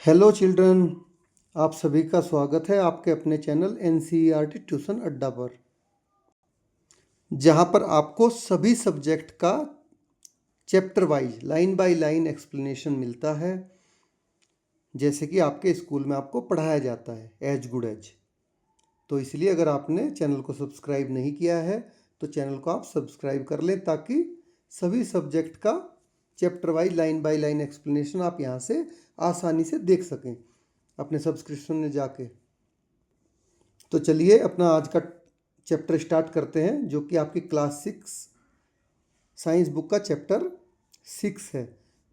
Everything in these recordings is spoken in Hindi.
हेलो चिल्ड्रन, आप सभी का स्वागत है आपके अपने चैनल एनसीईआरटी ट्यूशन अड्डा पर, जहां पर आपको सभी सब्जेक्ट का chapter wise line by line explanation मिलता है, जैसे कि आपके स्कूल में आपको पढ़ाया जाता है एज गुड एज। तो इसलिए अगर आपने चैनल को सब्सक्राइब नहीं किया है तो चैनल को आप सब्सक्राइब कर लें, ताकि सभी सब्जेक्ट का chapter wise line by line explanation आप यहाँ से आसानी से देख सकें अपने सब्सक्रिप्शन में जाके। तो चलिए अपना आज का चैप्टर स्टार्ट करते हैं, जो कि आपकी क्लास 6 साइंस बुक का चैप्टर 6 है,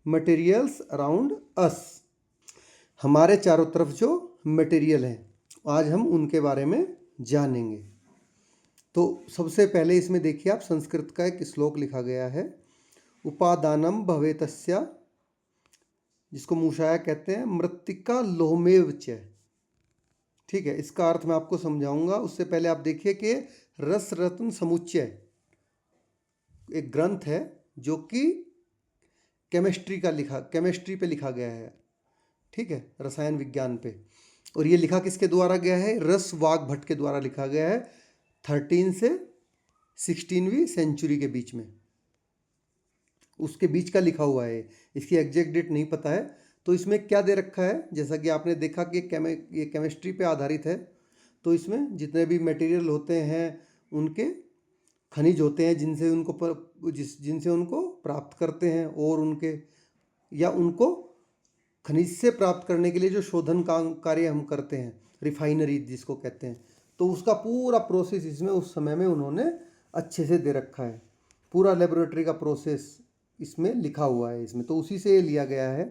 मटेरियल्स अराउंड अस। हमारे चारों तरफ जो मटेरियल हैं आज हम उनके बारे में जानेंगे। तो सबसे पहले इसमें देखिए, आप संस्कृत का एक श्लोक लिखा गया है, उपादानम भवेतस्य, जिसको मूषाया कहते हैं, मृत्तिका लोहमेव च। ठीक है, इसका अर्थ मैं आपको समझाऊंगा। उससे पहले आप देखिए कि रस रत्न समुच्चय एक ग्रंथ है जो कि केमिस्ट्री पे लिखा गया है। ठीक है, रसायन विज्ञान पे। और ये लिखा किसके द्वारा गया है? रस वाग्भट के द्वारा लिखा गया है, 13 से 16वीं सेंचुरी के बीच में, उसके बीच का लिखा हुआ है। इसकी एग्जैक्ट डेट नहीं पता है। तो इसमें क्या दे रखा है, जैसा कि आपने देखा कि ये केमिस्ट्री पे आधारित है। तो इसमें जितने भी मटेरियल होते हैं उनके खनिज होते हैं जिनसे उनको प्राप्त करते हैं, और उनको खनिज से प्राप्त करने के लिए जो शोधन कार्य हम करते हैं, रिफाइनरी जिसको कहते हैं, तो उसका पूरा प्रोसेस इसमें उस समय में उन्होंने अच्छे से दे रखा है। पूरा लेबोरेटरी का प्रोसेस इसमें लिखा हुआ है इसमें, तो उसी से ये लिया गया है।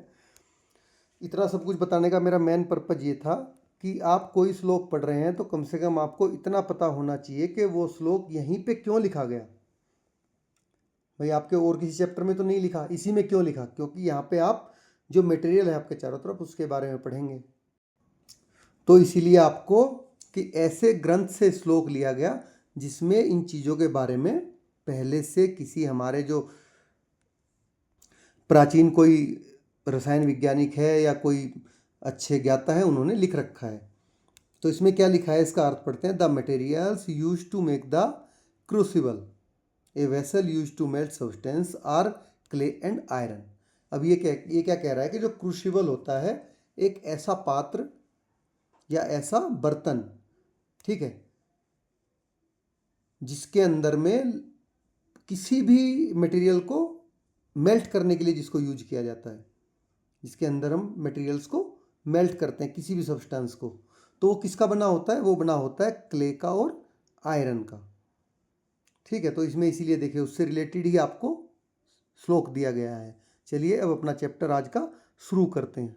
इतना सब कुछ बताने का मेरा मेन पर्पज ये था कि आप कोई श्लोक पढ़ रहे हैं तो कम से कम आपको इतना पता होना चाहिए कि वो श्लोक यहीं पे क्यों लिखा गया। भाई आपके और किसी चैप्टर में तो नहीं लिखा, इसी में क्यों लिखा? क्योंकि यहाँ पे आप जो मटेरियल है आपके चारों तरफ उसके बारे में पढ़ेंगे। तो इसीलिए आपको कि ऐसे ग्रंथ से श्लोक लिया गया जिसमें इन चीज़ों के बारे में पहले से किसी हमारे जो प्राचीन कोई रसायन वैज्ञानिक है या कोई अच्छे ज्ञाता है उन्होंने लिख रखा है। तो इसमें क्या लिखा है इसका अर्थ पढ़ते हैं। The materials use to make the crucible, a vessel use to melt substance are clay and iron. अब ये क्या कह रहा है कि जो क्रूसिबल होता है एक ऐसा पात्र या ऐसा बर्तन, ठीक है, जिसके अंदर में किसी भी मटेरियल को मेल्ट करने के लिए जिसको यूज किया जाता है, जिसके अंदर हम मटेरियल्स को मेल्ट करते हैं किसी भी सब्सटेंस को, तो वो किसका बना होता है? वो बना होता है क्ले का और आयरन का। ठीक है, तो इसमें इसीलिए देखिए उससे रिलेटेड ही आपको श्लोक दिया गया है। चलिए अब अपना चैप्टर आज का शुरू करते हैं।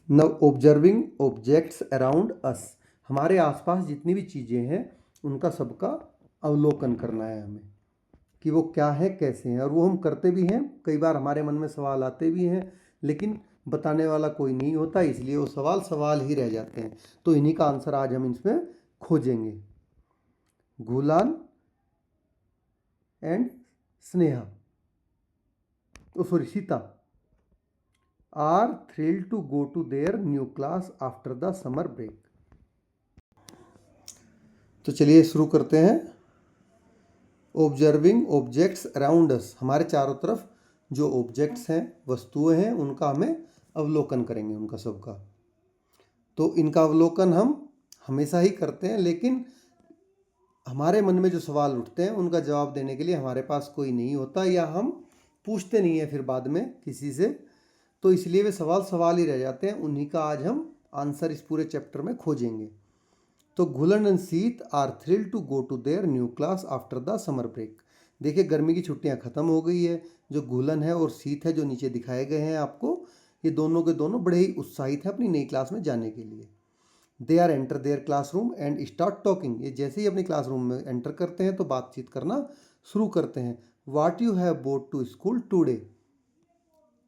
नव ऑब्जर्विंग ऑब्जेक्ट्स अराउंड अस, हमारे आसपास जितनी भी चीज़ें हैं उनका सबका अवलोकन करना है हमें, कि वो क्या है, कैसे हैं। और वो हम करते भी हैं, कई बार हमारे मन में सवाल आते भी हैं, लेकिन बताने वाला कोई नहीं होता, इसलिए वो सवाल ही रह जाते हैं। तो इन्हीं का आंसर आज हम इसमें खोजेंगे। Gulan and Sneha, Seeta are thrilled to go to their new class after the summer break। तो चलिए शुरू करते हैं। ऑब्जर्विंग ऑब्जेक्ट्स अराउंड अस, हमारे चारों तरफ जो ऑब्जेक्ट्स हैं, वस्तुएं हैं, उनका हमें अवलोकन करेंगे, उनका सबका। तो इनका अवलोकन हम हमेशा ही करते हैं, लेकिन हमारे मन में जो सवाल उठते हैं उनका जवाब देने के लिए हमारे पास कोई नहीं होता, या हम पूछते नहीं हैं फिर बाद में किसी से, तो इसलिए वे सवाल ही रह जाते हैं। उन्हीं का आज हम आंसर इस पूरे चैप्टर में खोजेंगे। तो Ghulan and Sheet are thrilled to go to their new class after the summer break. देखिए गर्मी की छुट्टियां खत्म हो गई है। जो घुलन है और शीत है जो नीचे दिखाए गए हैं आपको, ये दोनों के दोनों बड़े ही उत्साहित हैं अपनी नई क्लास में जाने के लिए। They are enter their classroom and start talking, ये जैसे ही अपनी क्लासरूम में एंटर करते हैं तो बातचीत करना शुरू करते हैं। What you have bought to school today,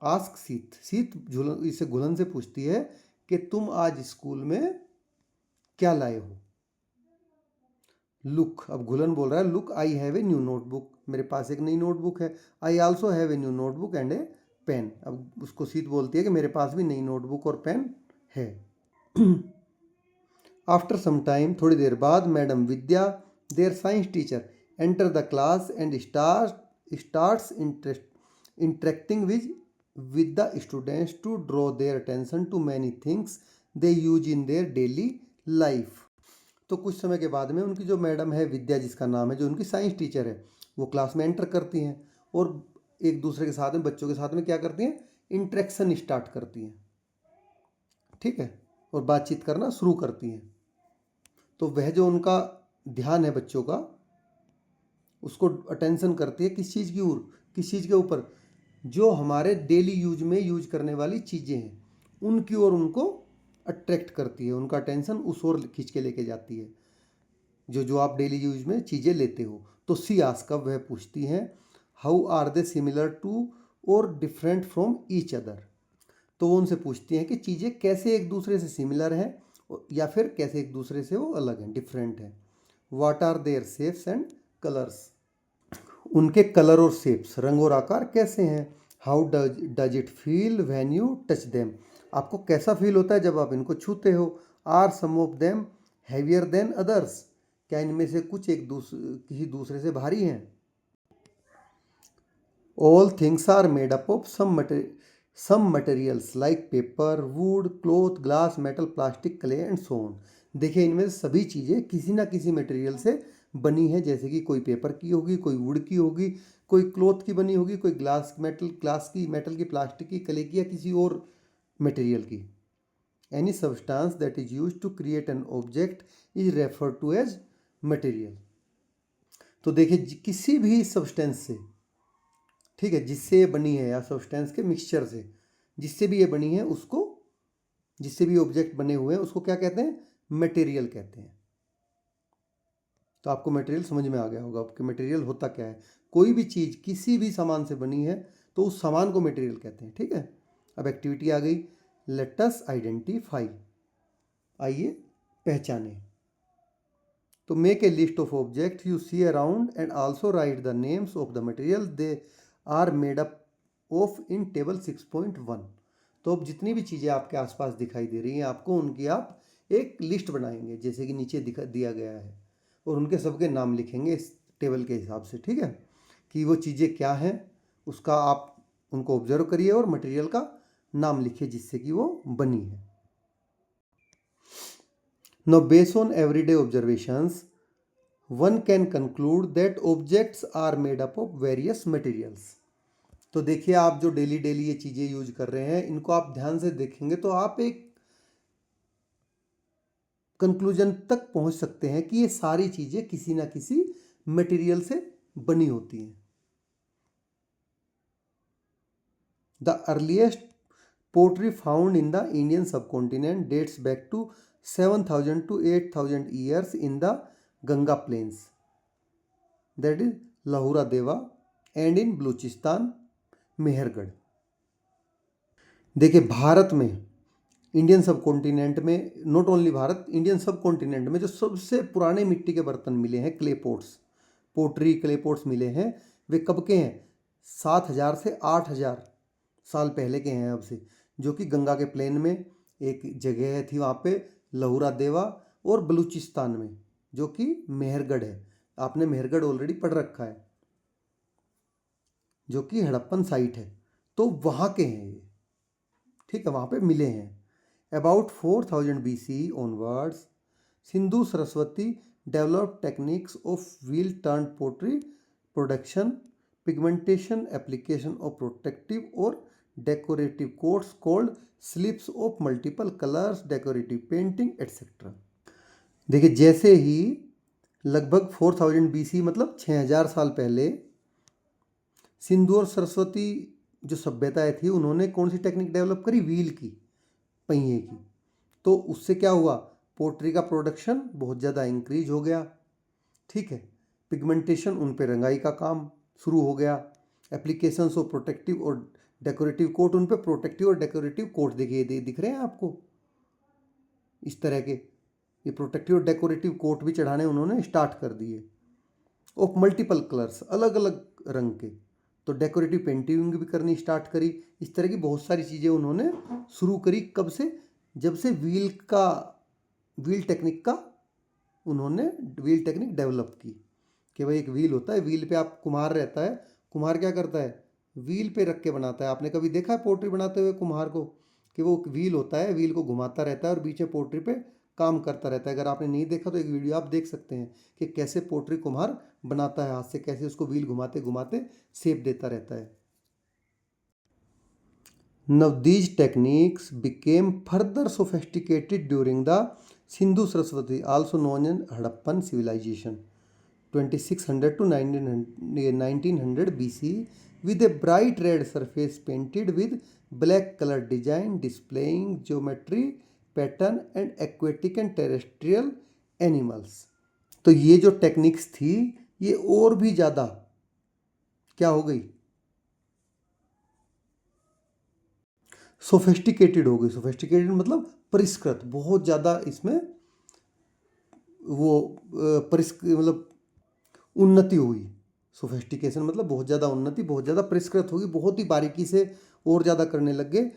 ask Sheet, इसे घुलन से पूछती है कि तुम आज स्कूल में क्या लाए हो। लुक, अब घुलन बोल रहा है, look I have a new notebook, मेरे पास एक नई नोटबुक है। I also have a new notebook and a pen. अब उसको शीत बोलती है कि मेरे पास भी नई नोटबुक और पेन है। आफ्टर सम टाइम, थोड़ी देर बाद, madam Vidya, their science teacher, enter the class and starts interacting with the students to draw their attention to many things they use in their daily life। तो कुछ समय के बाद में उनकी जो मैडम है विद्या, जिसका नाम है, जो उनकी साइंस टीचर है, वो क्लास में एंटर करती हैं और एक दूसरे के साथ में, बच्चों के साथ में क्या करती हैं, इंटरेक्शन स्टार्ट करती हैं, ठीक है, और बातचीत करना शुरू करती हैं। तो वह जो उनका ध्यान है बच्चों का, उसको अटेंशन करती है किस चीज़ के ऊपर, जो हमारे डेली यूज में यूज करने वाली चीज़ें हैं उनकी ओर उनको अट्रैक्ट करती है, उनका अटेंशन उस ओर खींच के लेके जाती है, जो आप डेली यूज में चीज़ें लेते हो। तो सी आस्क, वह पूछती हैं, how are they similar to और डिफरेंट फ्रॉम ईच अदर। तो वो उनसे पूछती हैं कि चीज़ें कैसे एक दूसरे से सिमिलर हैं या फिर कैसे एक दूसरे से वो अलग हैं, डिफरेंट हैं। What are their shapes and colours, उनके कलर और शेप्स, रंग और आकार कैसे हैं। How does it feel when you touch them, आपको कैसा फील होता है जब आप इनको छूते हो। Are some of them heavier than others, क्या इनमें से कुछ किसी दूसरे से भारी हैं। All things are made up of some materials like paper, wood, cloth, glass, metal, plastic, clay and so on. देखिए, इनमें सभी चीज़ें किसी ना किसी मटेरियल से बनी है, जैसे कि कोई पेपर की होगी, कोई वुड की होगी, कोई क्लॉथ की बनी होगी, कोई मेटल की, प्लास्टिक की, क्ले की, या किसी और मटेरियल की। Any substance that is use to create an object is refer to as material. तो देखिए, किसी भी सब्सटेंस से, ठीक है, जिससे ये बनी है, या सब्सटेंस के मिक्सचर से जिससे भी ये बनी है, उसको, जिससे भी ऑब्जेक्ट बने हुए हैं, उसको क्या कहते हैं, मटेरियल कहते हैं। तो आपको मटेरियल समझ में आ गया होगा कि मटेरियल होता क्या है। कोई भी चीज़ किसी भी सामान से बनी है तो उस सामान को मटेरियल कहते हैं, ठीक है। अब एक्टिविटी आ गई, लेट अस आइडेंटिफाई, आइए पहचाने। तो make a list of object you see around and also write the names of the material they are made up of in table 6.1। तो अब जितनी भी चीज़ें आपके आसपास दिखाई दे रही हैं, आपको उनकी आप एक लिस्ट बनाएंगे, जैसे कि नीचे दिया गया है, और उनके सबके नाम लिखेंगे इस टेबल के हिसाब से, ठीक है, कि वो चीज़ें क्या हैं, उसका आप उनको ऑब्जर्व करिए और मटेरियल का नाम लिखिए जिससे कि वो बनी है। Now, based on everyday observations, one can conclude that objects are made up of various materials। तो देखिए, आप जो डेली ये चीज़ें यूज कर रहे हैं, इनको आप ध्यान से देखेंगे तो आप एक कंक्लूजन तक पहुंच सकते हैं कि ये सारी चीज़ें किसी ना किसी मटेरियल से बनी होती हैं। The earliest pottery found in the Indian subcontinent dates back to 7,000 to 8,000 years in the Ganga plains, that is Lahura Deva, and in Baluchistan, Mehrgarh. देखिए, भारत में, इंडियन सब कॉन्टिनेंट में, not only Bharat, Indian subcontinent में जो सबसे पुराने मिट्टी के बर्तन मिले हैं, clay pots, pottery clay pots मिले हैं, वे कब के हैं, 7,000 से 8,000 साल पहले के हैं अब से, जो कि गंगा के प्लेन में एक जगह थी, वहाँ पे लहुरा देवा, और बलूचिस्तान में जो कि मेहरगढ़ है। आपने मेहरगढ़ ऑलरेडी पढ़ रखा है, जो कि हड़प्पन साइट है, तो वहाँ के हैं ये, ठीक है, वहाँ पे मिले हैं। About 4,000 BC onwards, Sindhu Saraswati developed techniques of wheel turn pottery production, pigmentation, application of protective और decorative coats called slips of multiple colours, decorative painting etcetera. देखिए, जैसे ही लगभग 4,000 BC मतलब 6,000 साल पहले सिंधु और सरस्वती जो सभ्यताएं थी, उन्होंने कौन सी टेक्निक डेवलप करी, व्हील की, पहिए की। तो उससे क्या हुआ, पोट्री का प्रोडक्शन बहुत ज़्यादा इंक्रीज हो गया, ठीक है, पिगमेंटेशन, उन पे रंगाई का काम शुरू हो गया, एप्लीकेशंस ऑफ प्रोटेक्टिव और डेकोरेटिव कोट, उन पे प्रोटेक्टिव और डेकोरेटिव कोट देखिए दिख रहे हैं आपको, इस तरह के ये प्रोटेक्टिव और डेकोरेटिव कोट भी चढ़ाने उन्होंने स्टार्ट कर दिए, ऑफ मल्टीपल कलर्स, अलग अलग रंग के, तो डेकोरेटिव पेंटिंग भी करनी स्टार्ट करी। इस तरह की बहुत सारी चीज़ें उन्होंने शुरू करी। कब से? जब से व्हील टेक्निक का उन्होंने व्हील टेक्निक डेवलप की कि भाई एक व्हील होता है, व्हील पे आप कुम्हार रहता है, कुम्हार क्या करता है, व्हील पे रख के बनाता है। आपने कभी देखा है पोट्री बनाते हुए कुम्हार को कि वो व्हील होता है, व्हील को घुमाता रहता है और बीच में पोट्री पे काम करता रहता है। अगर आपने नहीं देखा तो एक वीडियो आप देख सकते हैं कि कैसे पोट्री कुम्हार बनाता है हाथ से, कैसे उसको व्हील घुमाते घुमाते शेप देता रहता है। Now these techniques became further sophisticated during the Sindhu Saraswati, also known as Harappan civilization, 2600 to 1900 BC, with a bright red surface painted with black color design displaying geometry, pattern and aquatic and terrestrial animals. तो ये जो टेक्निक्स थी ये और भी ज़्यादा क्या हो गई, सोफिस्टिकेटेड हो गई। सोफिस्टिकेटेड मतलब परिष्कृत, बहुत ज़्यादा इसमें वो मतलब उन्नति हुई। सोफिस्टिकेशन मतलब बहुत ज़्यादा उन्नति, बहुत ज़्यादा परिष्कृत होगी, बहुत ही बारीकी से और ज़्यादा करने लग गए।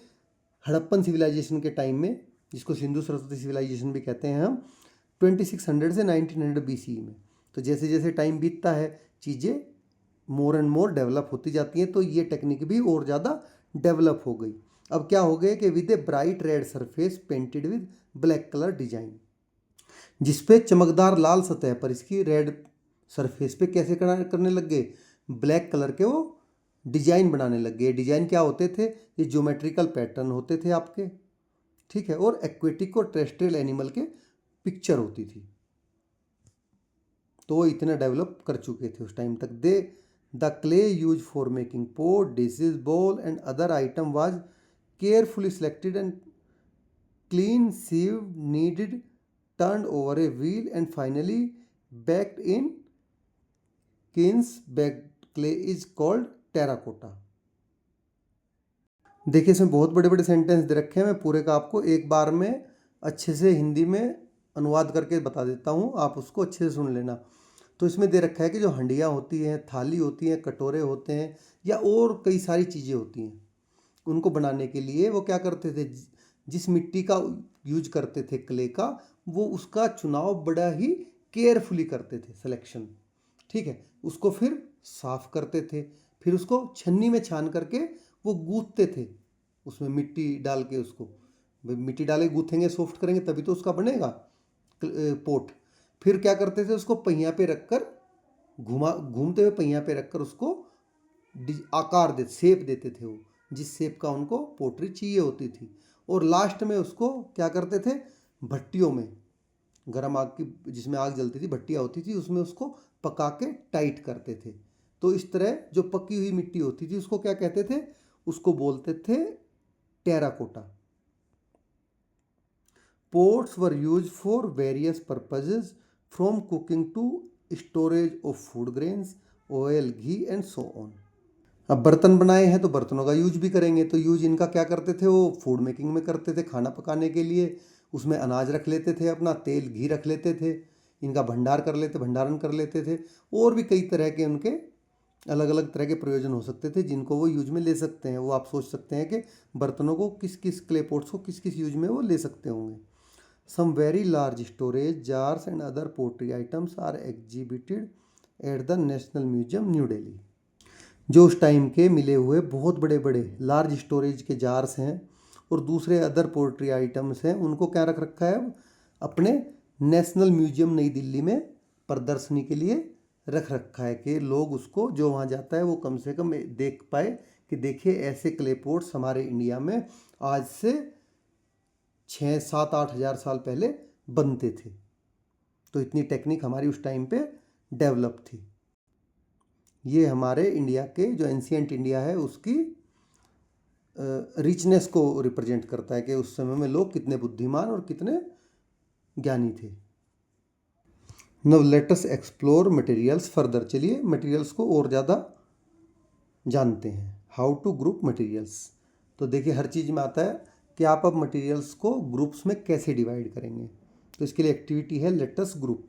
हड़प्पन सिविलाइजेशन के टाइम में, जिसको सिंधु सरस्वती सिविलाइजेशन भी कहते हैं हम, 2600 से 1900 BC में। तो जैसे जैसे टाइम बीतता है चीज़ें मोर एंड मोर डेवलप होती जाती हैं, तो ये टेक्निक भी और ज़्यादा डेवलप हो गई। अब क्या हो गया कि with a bright red surface painted with black colour design, जिसपे चमकदार लाल सतह पर इसकी रेड सरफेस पे कैसे करने लग गए, ब्लैक कलर के वो डिजाइन बनाने लग गए। डिजाइन क्या होते थे, ये ज्योमेट्रिकल पैटर्न होते थे आपके, ठीक है, और एक्वेटिक और टेरेस्ट्रियल एनिमल के पिक्चर होती थी। तो वो इतना डेवलप कर चुके थे उस टाइम तक। The clay use for making pot, dishes, bowl and other item was carefully selected and clean sieved, kneaded, turned over a wheel and finally baked in kilns. Baked clay is called terracotta. देखिए इसमें बहुत बड़े बड़े सेंटेंस दे रखे हैं, मैं पूरे का आपको एक बार में अच्छे से हिंदी में अनुवाद करके बता देता हूँ, आप उसको अच्छे से सुन लेना। तो इसमें दे रखा है कि जो हंडियाँ होती हैं, थाली होती हैं, कटोरे होते हैं या और कई सारी चीज़ें होती हैं, उनको बनाने के लिए वो क्या करते थे, जिस मिट्टी का यूज करते थे क्ले का, वो उसका चुनाव बड़ा ही केयरफुली करते थे, सिलेक्शन, ठीक है। उसको फिर साफ करते थे, फिर उसको छन्नी में छान करके वो गूंथते थे, उसमें मिट्टी डाल के, उसको मिट्टी डाले गूंथेंगे, सॉफ्ट करेंगे तभी तो उसका बनेगा पोट। फिर क्या करते थे, उसको पहिया पे रखकर घूमते हुए पहिया पे रखकर उसको आकार शेप देते थे, वो जिस शेप का उनको पोट्री चाहिए होती थी। और लास्ट में उसको क्या करते थे, भट्टियों में, गर्म आग की, जिसमें आग जलती थी, भट्टियाँ होती थी, उसमें उसको पका के टाइट करते थे। तो इस तरह जो पकी हुई मिट्टी होती थी उसको क्या कहते थे, उसको बोलते थे terracotta. Pots were use for various purposes from cooking to storage of food grains, oil, ghee and so on. अब बर्तन बनाए हैं तो बर्तनों का यूज भी करेंगे, तो यूज इनका क्या करते थे, वो फूड मेकिंग में करते थे, खाना पकाने के लिए। उसमें अनाज रख लेते थे, अपना तेल घी रख लेते थे, इनका भंडारण कर लेते थे। और भी कई तरह के उनके अलग अलग तरह के प्रयोजन हो सकते थे जिनको वो यूज में ले सकते हैं। वो आप सोच सकते हैं कि बर्तनों को किस किस, क्ले पॉट्स को किस किस यूज में वो ले सकते होंगे। Some very large storage jars and other pottery items are exhibited at the National Museum, New Delhi. जो उस टाइम के मिले हुए बहुत बड़े बड़े लार्ज स्टोरेज के जार्स हैं और दूसरे अदर पोट्री आइटम्स हैं, उनको क्या रख रखा है, अपने नेशनल म्यूजियम नई दिल्ली में प्रदर्शनी के लिए रख रखा है कि लोग उसको, जो वहाँ जाता है वो कम से कम देख पाए कि देखिए ऐसे क्ले पॉट्स हमारे इंडिया में आज से 6-7-8 हज़ार साल पहले बनते थे। तो इतनी टेक्निक हमारी उस टाइम पे डेवलप थी। ये हमारे इंडिया के, जो एंशियंट इंडिया है, उसकी रिचनेस को रिप्रेजेंट करता है कि उस समय में लोग कितने बुद्धिमान और कितने ज्ञानी थे। Now let us explore materials further. चलिए मटेरियल्स को और ज़्यादा जानते हैं। How to group materials. तो देखिए हर चीज़ में आता है कि आप अब मटेरियल्स को ग्रुप्स में कैसे डिवाइड करेंगे। तो इसके लिए एक्टिविटी है let us group.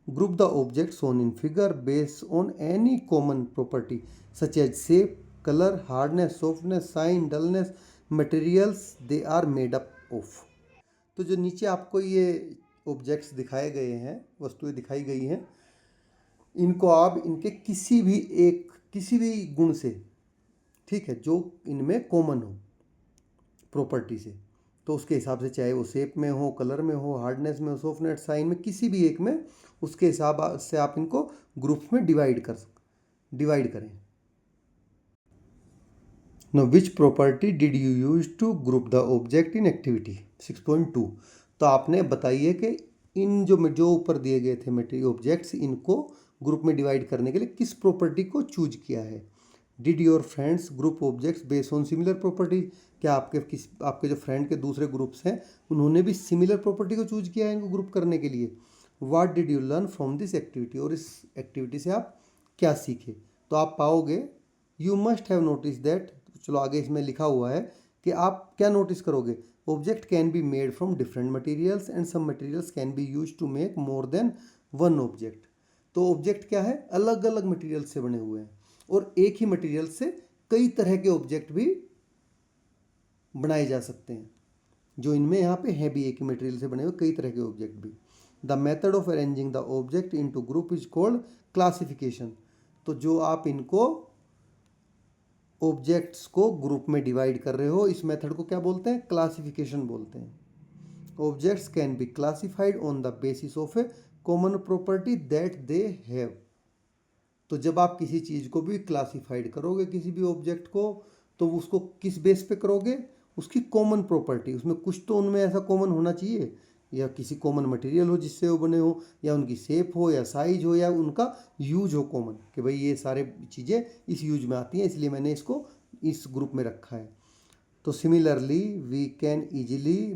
Group the object shown in figure based on any common property such as shape, color, hardness, softness, shine, dullness, materials they are made up of। तो जो नीचे आपको ये ऑब्जेक्ट्स दिखाए गए हैं, वस्तुएं दिखाई गई हैं, इनको आप इनके किसी भी गुण से, ठीक है, जो इनमें कॉमन हो प्रॉपर्टी से, तो उसके हिसाब से, चाहे वो शेप में हो, कलर में हो, हार्डनेस में हो, सॉफ्टनेस, साइन में, किसी भी एक में, उसके हिसाब से आप इनको ग्रुप्स में डिवाइड करें। No which property did you use to group the object in activity 6.2। तो आपने बताइए कि इन जो ऊपर दिए गए थे मटेरियल ऑब्जेक्ट्स, इनको ग्रुप में डिवाइड करने के लिए किस प्रॉपर्टी को चूज किया है। Did your friends group objects based on similar property. क्या आपके जो फ्रेंड के दूसरे ग्रुप्स हैं, उन्होंने भी सिमिलर प्रॉपर्टी को चूज किया है इनको ग्रुप करने के लिए। What did you learn from this activity. और इस एक्टिविटी से आप क्या सीखे। तो आप पाओगे you must have notice that, चलो आगे इसमें लिखा हुआ है कि आप क्या नोटिस करोगे। Object can be made from different materials and some materials can be use to make more than one object. तो ऑब्जेक्ट क्या है, अलग अलग मटेरियल से बने हुए हैं, और एक ही मटेरियल से कई तरह के ऑब्जेक्ट भी बनाए जा सकते हैं। जो इनमें यहाँ पे है भी एक ही मटेरियल से बने हुए कई तरह के ऑब्जेक्ट भी। The method of arranging the object into group is called classification. तो जो आप इनको ऑब्जेक्ट्स को ग्रुप में डिवाइड कर रहे हो, इस मेथड को क्या बोलते हैं, क्लासिफिकेशन बोलते हैं। Objects can be classified on the basis of A common property that they have. तो जब आप किसी चीज़ को भी क्लासिफाइड करोगे, किसी भी ऑब्जेक्ट को, तो उसको किस बेस पे करोगे, उसकी कॉमन प्रॉपर्टी, उसमें कुछ तो उनमें ऐसा कॉमन होना चाहिए, या किसी कॉमन मटेरियल हो जिससे वो बने हो, या उनकी शेप हो, या साइज हो, या उनका यूज हो कॉमन, कि भाई ये सारे चीज़ें इस यूज में आती हैं, इसलिए मैंने इसको इस ग्रुप में रखा है। तो similarly we can easily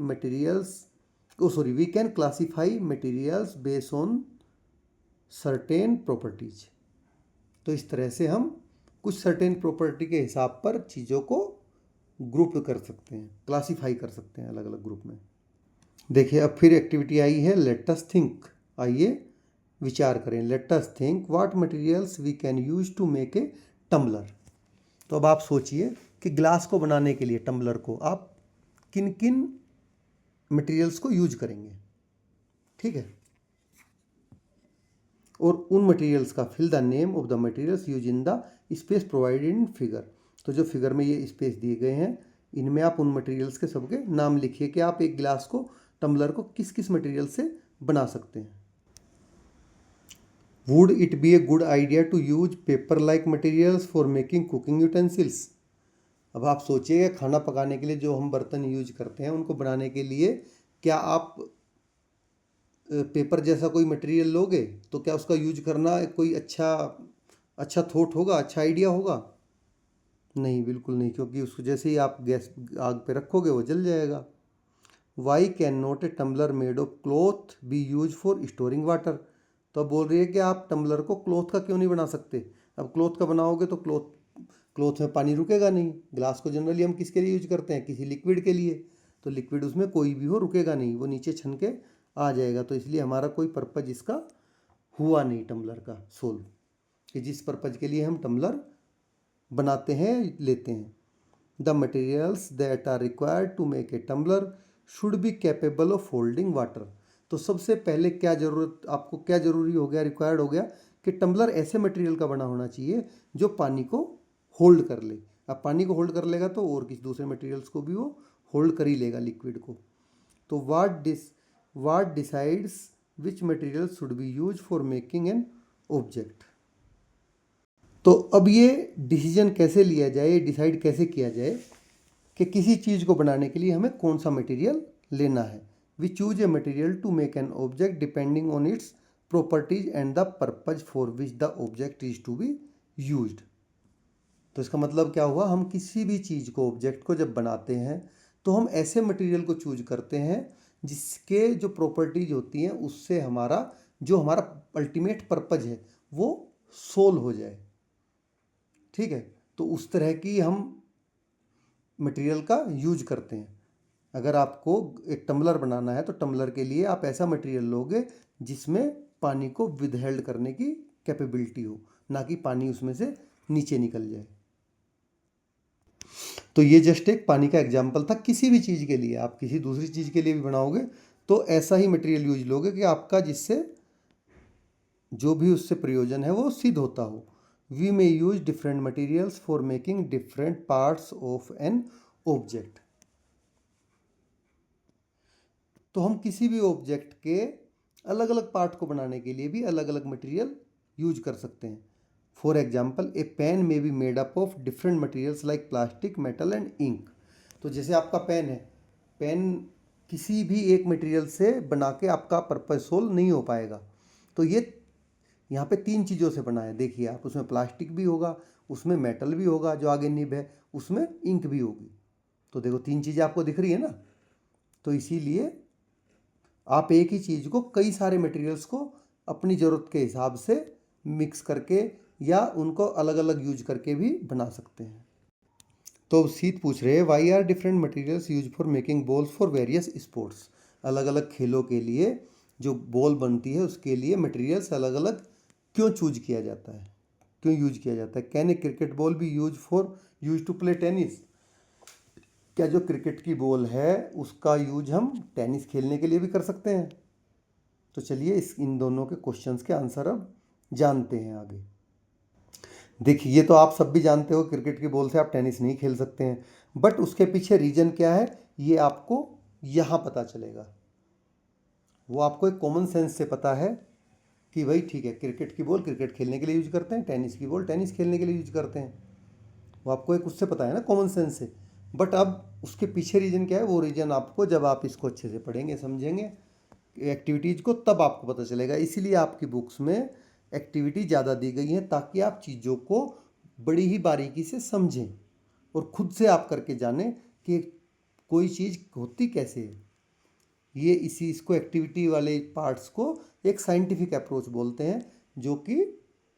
we can classify materials based on certain properties. तो इस तरह से हम कुछ सर्टेन प्रॉपर्टी के हिसाब पर चीज़ों को ग्रुप कर सकते हैं, क्लासीफाई कर सकते हैं अलग अलग ग्रुप में। देखिए अब फिर एक्टिविटी आई है लेट अस थिंक। आइए विचार करें। Let us think what materials we can use to make a tumbler. तो अब आप सोचिए कि ग्लास को बनाने के लिए, टम्बलर को, आप किन किन मटेरियल्स को यूज करेंगे, ठीक है। और उन मटेरियल्स का fill the name of the materials use in the space provided in figure. तो जो फिगर में ये स्पेस दिए गए हैं, इनमें आप उन मटेरियल्स के सबके नाम लिखिए कि आप एक गिलास को, टम्बलर को किस किस मटेरियल से बना सकते हैं। Would it be a good idea to use paper like materials for making cooking utensils. अब आप सोचिए खाना पकाने के लिए जो हम बर्तन यूज करते हैं, उनको बनाने के लिए क्या आप पेपर जैसा कोई मटेरियल लोगे, तो क्या उसका यूज करना कोई अच्छा थॉट होगा, अच्छा आइडिया होगा? नहीं, बिल्कुल नहीं, क्योंकि उसको जैसे ही आप गैस आग पे रखोगे वो जल जाएगा। Why can not a tumbler made of cloth be use for storing water. तो अब बोल रही है कि आप टम्बलर को क्लॉथ का क्यों नहीं बना सकते। अब क्लॉथ का बनाओगे तो क्लॉथ में पानी रुकेगा नहीं। ग्लास को जनरली हम किसके लिए यूज करते हैं, किसी लिक्विड के लिए। तो लिक्विड उसमें कोई भी हो रुकेगा नहीं, वो नीचे छन के आ जाएगा। तो इसलिए हमारा कोई पर्पज इसका हुआ नहीं टम्बलर का सोल्व, कि जिस पर्पज के लिए हम टम्बलर बनाते हैं, लेते हैं। The materials that are required to make a tumbler should be capable of holding water. तो सबसे पहले आपको क्या जरूरी हो गया, रिक्वायर्ड हो गया कि टम्बलर ऐसे मटेरियल का बना होना चाहिए जो पानी को होल्ड कर ले। अब पानी को होल्ड कर लेगा तो और किसी दूसरे मटेरियल्स को भी वो होल्ड कर ही लेगा, लिक्विड को। तो what decides which material should be use for making an object. तो अब ये डिसीजन कैसे लिया जाए, ये डिसाइड कैसे किया जाए कि किसी चीज़ को बनाने के लिए हमें कौन सा मटेरियल लेना है। We choose a material to make an object depending on its properties and the purpose for which the object is to be used. तो इसका मतलब क्या हुआ, हम किसी भी चीज़ को, ऑब्जेक्ट को जब बनाते हैं, तो हम ऐसे मटेरियल को चूज करते हैं जिसके जो प्रॉपर्टीज होती हैं उससे जो हमारा अल्टीमेट पर्पज है वो सोल्व हो जाए, ठीक है। तो उस तरह की हम मटेरियल का यूज करते हैं। अगर आपको एक टम्बलर बनाना है तो टम्बलर के लिए आप ऐसा मटेरियल लोगे जिसमें पानी को विदहेल्ड करने की कैपेबिलिटी हो, ना कि पानी उसमें से नीचे निकल जाए। तो ये जस्ट एक पानी का एग्जाम्पल था। किसी भी चीज़ के लिए, आप किसी दूसरी चीज़ के लिए भी बनाओगे तो ऐसा ही मटेरियल यूज लोगे कि आपका जिससे जो भी उससे प्रयोजन है वो सिद्ध होता हो। We may use different materials for making different parts of an object. तो हम किसी भी ऑब्जेक्ट के अलग अलग पार्ट को बनाने के लिए भी अलग अलग मटेरियल यूज कर सकते हैं। For example, a pen may be made up of different materials like plastic, metal and ink. तो जैसे आपका पेन है, पेन किसी भी एक मटेरियल से बना के आपका पर्पस सोल्व नहीं हो पाएगा। तो ये यहाँ पे 3 चीज़ों से बना है। देखिए आप, उसमें प्लास्टिक भी होगा, उसमें मेटल भी होगा जो आगे निब है, उसमें इंक भी होगी। तो देखो 3 चीज़ें आपको दिख रही है ना। तो इसीलिए आप एक ही चीज़ को कई सारे मटेरियल्स को अपनी ज़रूरत के हिसाब से मिक्स करके या उनको अलग अलग यूज करके भी बना सकते हैं। तो सीत पूछ रहे हैं, why are different materials use for making balls for various sports. अलग अलग खेलों के लिए जो बॉल बनती है उसके लिए मटेरियल्स अलग अलग क्यों चूज किया जाता है, क्यों यूज किया जाता है। कैन ए क्रिकेट बॉल भी यूज टू प्ले टेनिस। क्या जो क्रिकेट की बॉल है उसका यूज हम टेनिस खेलने के लिए भी कर सकते हैं। तो चलिए इन दोनों के क्वेश्चंस के आंसर अब जानते हैं आगे। देखिए ये तो आप सब भी जानते हो, क्रिकेट की बॉल से आप टेनिस नहीं खेल सकते हैं, बट उसके पीछे रीजन क्या है ये आपको यहाँ पता चलेगा। वो आपको एक कॉमन सेंस से पता है कि भाई ठीक है, क्रिकेट की बॉल क्रिकेट खेलने के लिए यूज करते हैं, टेनिस की बॉल टेनिस खेलने के लिए यूज करते हैं। वो आपको एक उससे पता है ना, कॉमन सेंस से। बट अब उसके पीछे रीजन क्या है, वो रीजन आपको जब आप इसको अच्छे से पढ़ेंगे, समझेंगे एक्टिविटीज़ को, तब आपको पता चलेगा। इसीलिए आपकी बुक्स में एक्टिविटी ज़्यादा दी गई है ताकि आप चीज़ों को बड़ी ही बारीकी से समझें और खुद से आप करके जानें कि कोई चीज़ होती कैसे है। ये इसको एक्टिविटी वाले पार्ट्स को एक साइंटिफिक अप्रोच बोलते हैं, जो कि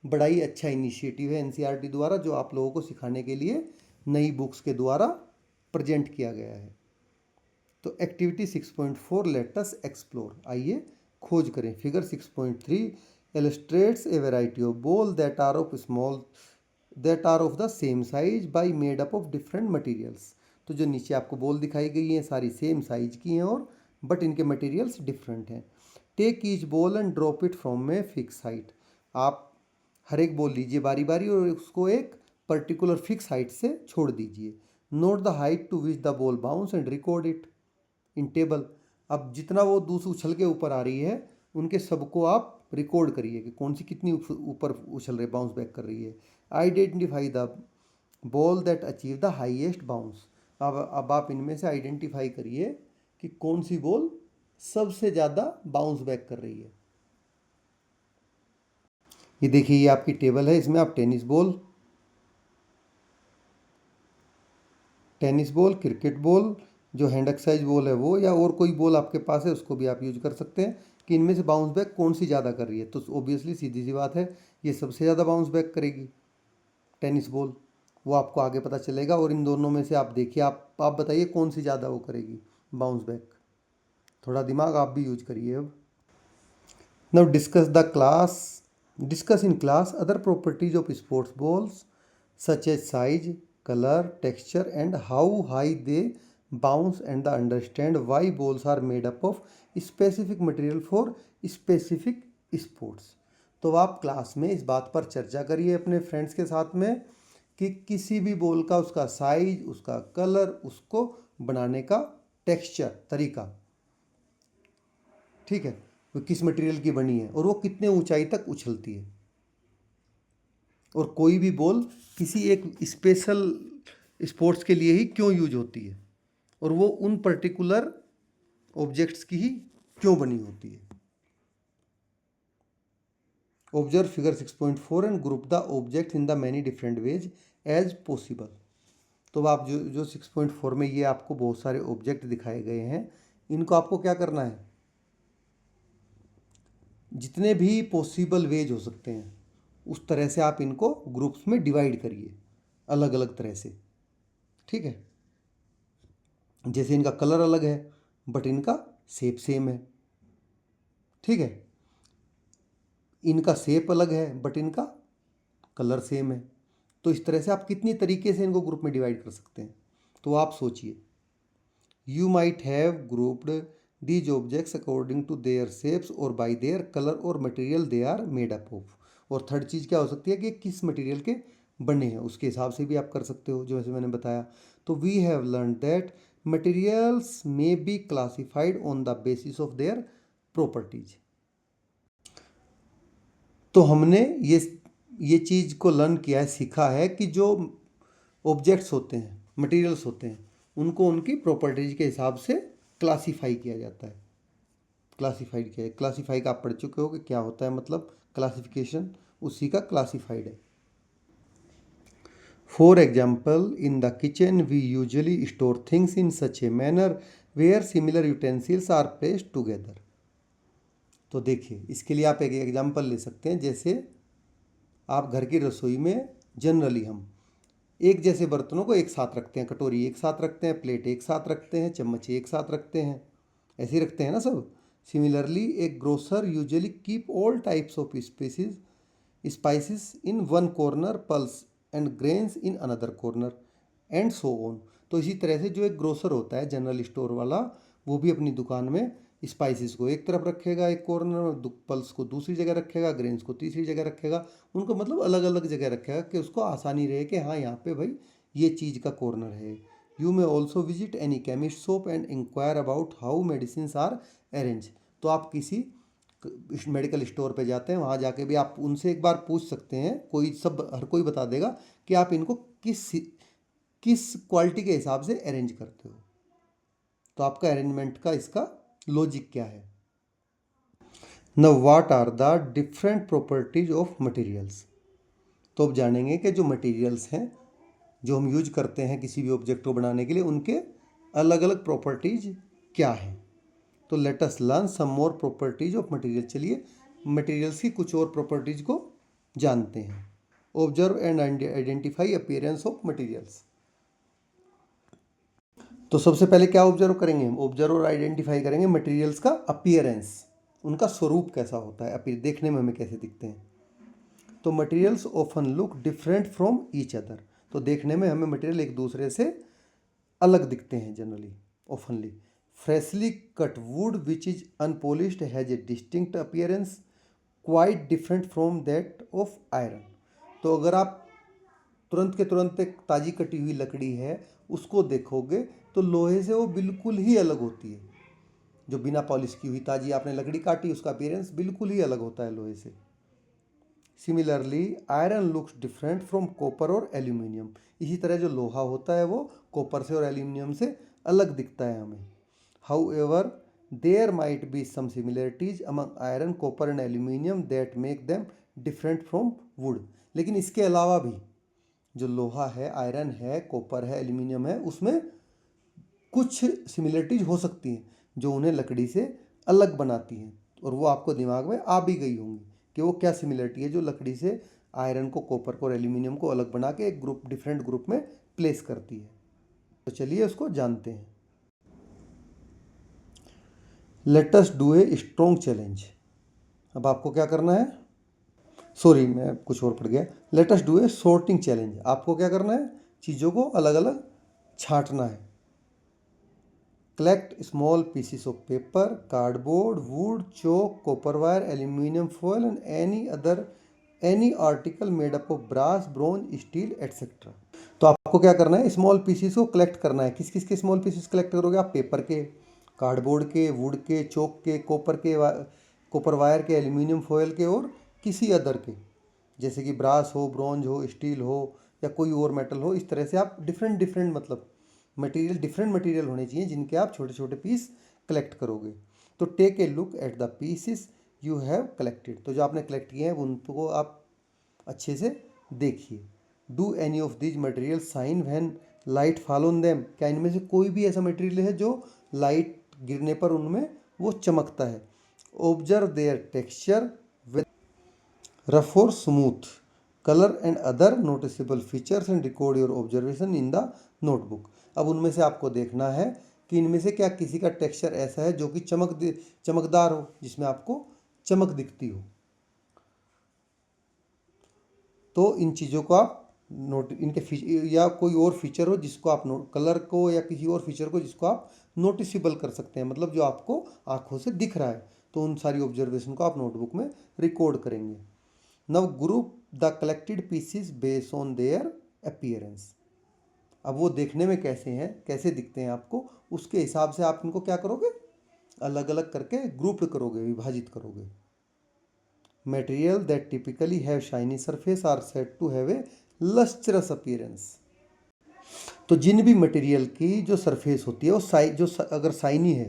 बड़ा ही अच्छा इनिशिएटिव है एनसीईआरटी द्वारा, जो आप लोगों को सिखाने के लिए नई बुक्स के द्वारा प्रेजेंट किया गया है। तो एक्टिविटी 6.4 लेट अस एक्सप्लोर, आइए खोज करें। Figure 6.3 illustrates a variety of ball that are of the same size by made up of different materials। तो जो नीचे आपको बॉल दिखाई गई है सारी सेम साइज की हैं और बट इनके मटेरियल्स डिफरेंट हैं। Take each ball and drop it from a fix height. आप हर एक बॉल लीजिए बारी बारी और उसको एक पर्टिकुलर फिक्स हाइट से छोड़ दीजिए। Note the height to which the ball bounce and record it in table. अब जितना वो दूसरे उछल के ऊपर आ रही है उनके सबको आप रिकॉर्ड करिए कि कौन सी कितनी ऊपर उछल रही, बाउंस बैक कर रही है। Identify the ball that achieve the highest bounce. अब आप इनमें से आइडेंटिफाई करिए कि कौन सी बॉल सबसे ज़्यादा बाउंस बैक कर रही है। ये देखिए ये आपकी टेबल है, इसमें आप टेनिस बॉल, क्रिकेट बॉल, जो हैंड एक्सरसाइज बॉल है वो, या और कोई बॉल आपके पास है उसको भी आप यूज कर सकते हैं कि इनमें से बाउंस बैक कौन सी ज़्यादा कर रही है। तो ऑब्वियसली सीधी सी बात है, ये सबसे ज़्यादा बाउंस बैक करेगी टेनिस बॉल, वो आपको आगे पता चलेगा। और इन दोनों में से आप देखिए, आप बताइए कौन सी ज़्यादा वो करेगी बाउंस बैक। थोड़ा दिमाग आप भी यूज करिए अब। Now discuss in class other properties of sports balls such as size, color, texture and how high they bounce, and the understand why balls are made up of specific material for specific sports। तो आप क्लास में इस बात पर चर्चा करिए अपने फ्रेंड्स के साथ में कि किसी भी बॉल का उसका साइज, उसका कलर, उसको बनाने का टेक्सचर, तरीका, ठीक है, वो किस मटेरियल की बनी है और वो कितने ऊंचाई तक उछलती है। और कोई भी बॉल किसी एक स्पेशल स्पोर्ट्स के लिए ही क्यों यूज होती है और वो उन पर्टिकुलर ऑब्जेक्ट्स की ही क्यों बनी होती है। Observe figure 6.4 and group the object in the many different ways as possible. तो आप जो 6.4 में ये आपको बहुत सारे ऑब्जेक्ट दिखाए गए हैं, इनको आपको क्या करना है, जितने भी पॉसिबल वेज हो सकते हैं उस तरह से आप इनको ग्रुप्स में डिवाइड करिए, अलग अलग तरह से, ठीक है। जैसे इनका कलर अलग है बट इनका शेप सेम है, ठीक है। इनका शेप अलग है बट इनका कलर सेम है। तो इस तरह से आप कितनी तरीके से इनको ग्रुप में डिवाइड कर सकते हैं। तो आप सोचिए, you might have grouped these objects according to their shapes और बाय देयर कलर और material they are made up of. और थर्ड चीज़ क्या हो सकती है कि किस मटेरियल के बने हैं, उसके हिसाब से भी आप कर सकते हो, जो जैसे मैंने बताया। तो we have learn that materials may be classified on the basis of their properties. तो हमने ये चीज़ को लर्न किया है, सीखा है कि जो ऑब्जेक्ट्स होते हैं, मटेरियल्स होते हैं, उनको उनकी प्रॉपर्टीज के हिसाब से क्लासीफाई किया जाता है। क्लासीफाइड किया है, क्लासीफाई का आप पढ़ चुके हो कि क्या होता है, मतलब क्लासिफिकेशन, उसी का क्लासीफाइड है। For example, in the kitchen we usually store things in such a manner where similar utensils are placed together. तो देखिए, इसके लिए आप एक एग्जाम्पल ले सकते हैं। जैसे आप घर की रसोई में जनरली हम एक जैसे बर्तनों को एक साथ रखते हैं, कटोरी एक साथ रखते हैं, प्लेट एक साथ रखते हैं, चम्मच एक साथ रखते हैं, ऐसे ही रखते हैं ना सब। सिमिलरली एक grocer usually keep all types of spices in one corner, pulse and grains in another corner and so on. तो इसी तरह से जो एक ग्रोसर होता है, जनरल स्टोर वाला, वो भी अपनी दुकान में स्पाइसेस को एक तरफ रखेगा एक कॉर्नर में, पल्स को दूसरी जगह रखेगा, ग्रेन्स को तीसरी जगह रखेगा, उनको मतलब अलग अलग जगह रखेगा कि उसको आसानी रहे कि हाँ यहाँ पे भाई ये चीज़ का कॉर्नर है। You may also visit any chemist shop and inquire about how medicine are arrange. तो आप किसी मेडिकल स्टोर पे जाते हैं, वहाँ जाके भी आप उनसे एक बार पूछ सकते हैं, कोई सब हर कोई बता देगा कि आप इनको किस किस क्वालिटी के हिसाब से अरेंज करते हो। तो आपका अरेंजमेंट का इसका लॉजिक क्या है। Now what are the different properties of materials. तो अब जानेंगे कि जो मटेरियल्स हैं जो हम यूज करते हैं किसी भी ऑब्जेक्ट को बनाने के लिए, उनके अलग अलग प्रॉपर्टीज क्या हैं। तो let us learn some more properties of material. चलिए मटेरियल्स की कुछ और प्रॉपर्टीज को जानते हैं। Observe and identify appearance of materials. तो सबसे पहले क्या ऑब्जर्व करेंगे हम? ऑब्जर्व और आइडेंटिफाई करेंगे मटेरियल्स का अपीयरेंस, उनका स्वरूप कैसा होता है, अपीयर देखने में हमें कैसे दिखते हैं। तो materials often look different from each other. तो देखने में हमें मटेरियल एक दूसरे से अलग दिखते हैं generally, ऑफनली। Freshly cut would which is unpolished has a distinct appearance quite different from that of iron. तो अगर आप तुरंत के तुरंत एक ताज़ी कटी हुई लकड़ी है उसको देखोगे तो लोहे से वो बिल्कुल ही अलग होती है। जो बिना पॉलिश की हुई ताज़ी आपने लकड़ी काटी, उसका अपीयरेंस बिल्कुल ही अलग होता है लोहे से। Similarly iron looks different from copper और एल्यूमिनियम। इसी तरह जो लोहा होता है वो कॉपर से और एल्यूमिनियम से अलग दिखता है हमें। However there might be some similarities among iron, copper and aluminium that make them different from wood. लेकिन इसके अलावा भी जो लोहा है, आयरन है, कॉपर है, एल्यूमिनियम है, उसमें कुछ सिमिलरिटीज हो सकती हैं जो उन्हें लकड़ी से अलग बनाती हैं। और वो आपको दिमाग में आ भी गई होंगी कि वो क्या सिमिलरिटी है जो लकड़ी से आयरन को, कॉपर को और एल्यूमिनियम को अलग बना के एक ग्रुप, डिफरेंट ग्रुप में प्लेस करती है। तो चलिए उसको जानते हैं। Let us do a strong challenge. अब आपको क्या करना है? सॉरी, मैं कुछ और पढ़ गया। Let us do a sorting challenge. आपको क्या करना है? चीज़ों को अलग अलग छांटना है। Collect small pieces of paper, cardboard, wood, chalk, copper wire, aluminium foil and any article made up of brass, bronze, steel etcetera. तो आपको क्या करना है? स्मॉल पीसीस को कलेक्ट करना है। किस किस के स्मॉल पीसीस कलेक्ट करोगे आप? पेपर के, कार्डबोर्ड के, वुड के, चौक के, कॉपर वायर के, एल्यूमिनियम फॉयल के और किसी अदर के, जैसे कि ब्रास हो, ब्रोंज हो, स्टील हो या कोई और मेटल हो। इस तरह से आप डिफरेंट डिफरेंट मतलब मटेरियल, डिफरेंट मटेरियल होने चाहिए जिनके आप छोटे छोटे पीस कलेक्ट करोगे। तो take a look at the pieces you have collected. तो जो आपने कलेक्ट किए हैं उनको आप अच्छे से देखिए। Do any of these material shine when light fall on them. क्या इनमें से कोई भी ऐसा मटेरियल है जो लाइट गिरने पर उनमें वो चमकता है? Observe their texture with rough और smooth, colour and other noticeable features and record your observation in the notebook. अब उनमें से आपको देखना है कि इनमें से क्या किसी का टेक्सचर ऐसा है जो कि चमकदार हो, जिसमें आपको चमक दिखती हो। तो इन चीज़ों को आप नोट या कोई और फीचर हो जिसको आप कलर को या किसी और फीचर को जिसको आप नोटिसेबल कर सकते हैं, मतलब जो आपको आंखों से दिख रहा है, तो उन सारी ऑब्जर्वेशन को आप नोटबुक में रिकॉर्ड करेंगे। Now group the collected pieces based on their appearance. अब वो देखने में कैसे हैं, कैसे दिखते हैं आपको, उसके हिसाब से आप इनको क्या करोगे, अलग अलग करके ग्रुप करोगे, विभाजित करोगे। Material that typically have shiny surface are said to have a lustrous appearance. तो जिन भी मटेरियल की जो सरफेस होती है वो अगर शाइनी है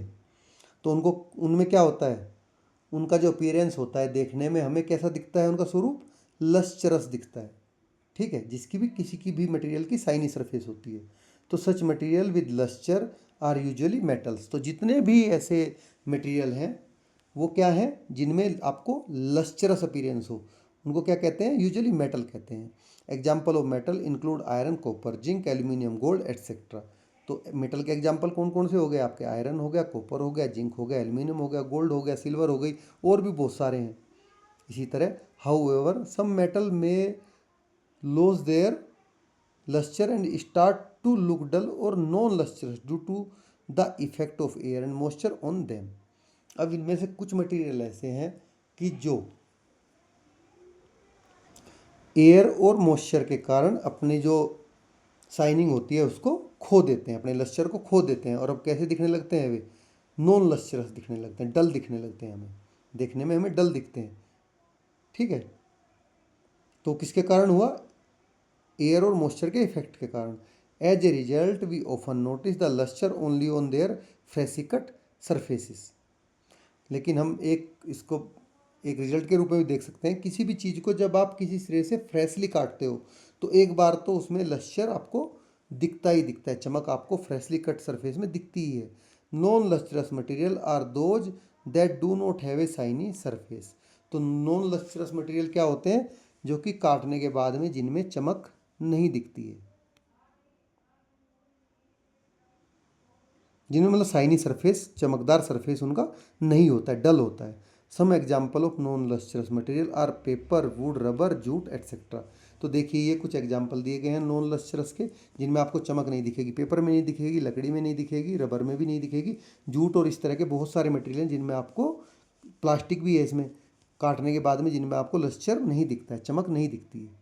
तो उनको उनमें क्या होता है, उनका जो अपीयरेंस होता है देखने में हमें कैसा दिखता है, उनका स्वरूप लस्ट्रस दिखता है। ठीक है, जिसकी भी किसी की भी मटेरियल की शाइनी सरफेस होती है। तो such material with lustre are usually metals. तो जितने भी ऐसे मटेरियल हैं वो क्या हैं, जिनमें आपको लस्टरस अपीयरेंस हो, उनको क्या कहते हैं, यूजुअली मेटल कहते हैं। Example of metal include iron, copper, zinc, aluminium, gold etcetera. तो मेटल के एग्जाम्पल कौन कौन से हो गए आपके, आयरन हो गया, कॉपर हो गया, जिंक हो गया, एल्यूमिनियम हो गया, गोल्ड हो गया, सिल्वर हो गई, और भी बहुत सारे हैं। इसी तरह हाउ एवर सम मेटल में lose their luster and start to look dull or non-lustrous due to the effect of air and moisture on them। अब इनमें से कुछ मटेरियल ऐसे हैं कि जो एयर और मॉइस्चर के कारण अपनी जो शाइनिंग होती है उसको खो देते हैं, अपने लस्टर को खो देते हैं, और अब कैसे दिखने लगते हैं वे, नॉन लस्टरस दिखने लगते हैं, डल दिखने लगते हैं, हमें देखने में हमें डल दिखते हैं। ठीक है, तो किसके कारण हुआ, एयर और मॉइस्चर के इफेक्ट के कारण। As a result we often notice the lustre only on their freshly cut surfaces. लेकिन हम इसको एक रिजल्ट के रूप में भी देख सकते हैं, किसी भी चीज़ को जब आप किसी सिरे से फ्रेशली काटते हो तो एक बार तो उसमें लस्टर आपको दिखता ही दिखता है, चमक आपको फ्रेशली कट सरफेस में दिखती ही है। Non lustrous material are those that do not have a shiny surface. तो नॉन लस्टरस मटेरियल क्या होते हैं, जो कि काटने के बाद में जिनमें चमक नहीं दिखती है, जिनमें मतलब शाइनी सरफेस, चमकदार सरफेस उनका नहीं होता है, डल होता है। Some example of non lustrous material are paper, wood, rubber, jute etcetera. तो देखिए ये कुछ एग्जाम्पल दिए गए हैं नॉन लस्टरस के, जिनमें आपको चमक नहीं दिखेगी, पेपर में नहीं दिखेगी, लकड़ी में नहीं दिखेगी, रबर में भी नहीं दिखेगी, जूट और इस तरह के बहुत सारे मटेरियल हैं जिनमें आपको, प्लास्टिक भी है इसमें, काटने के बाद में जिनमें आपको लस्टर नहीं दिखता है, चमक नहीं दिखती है।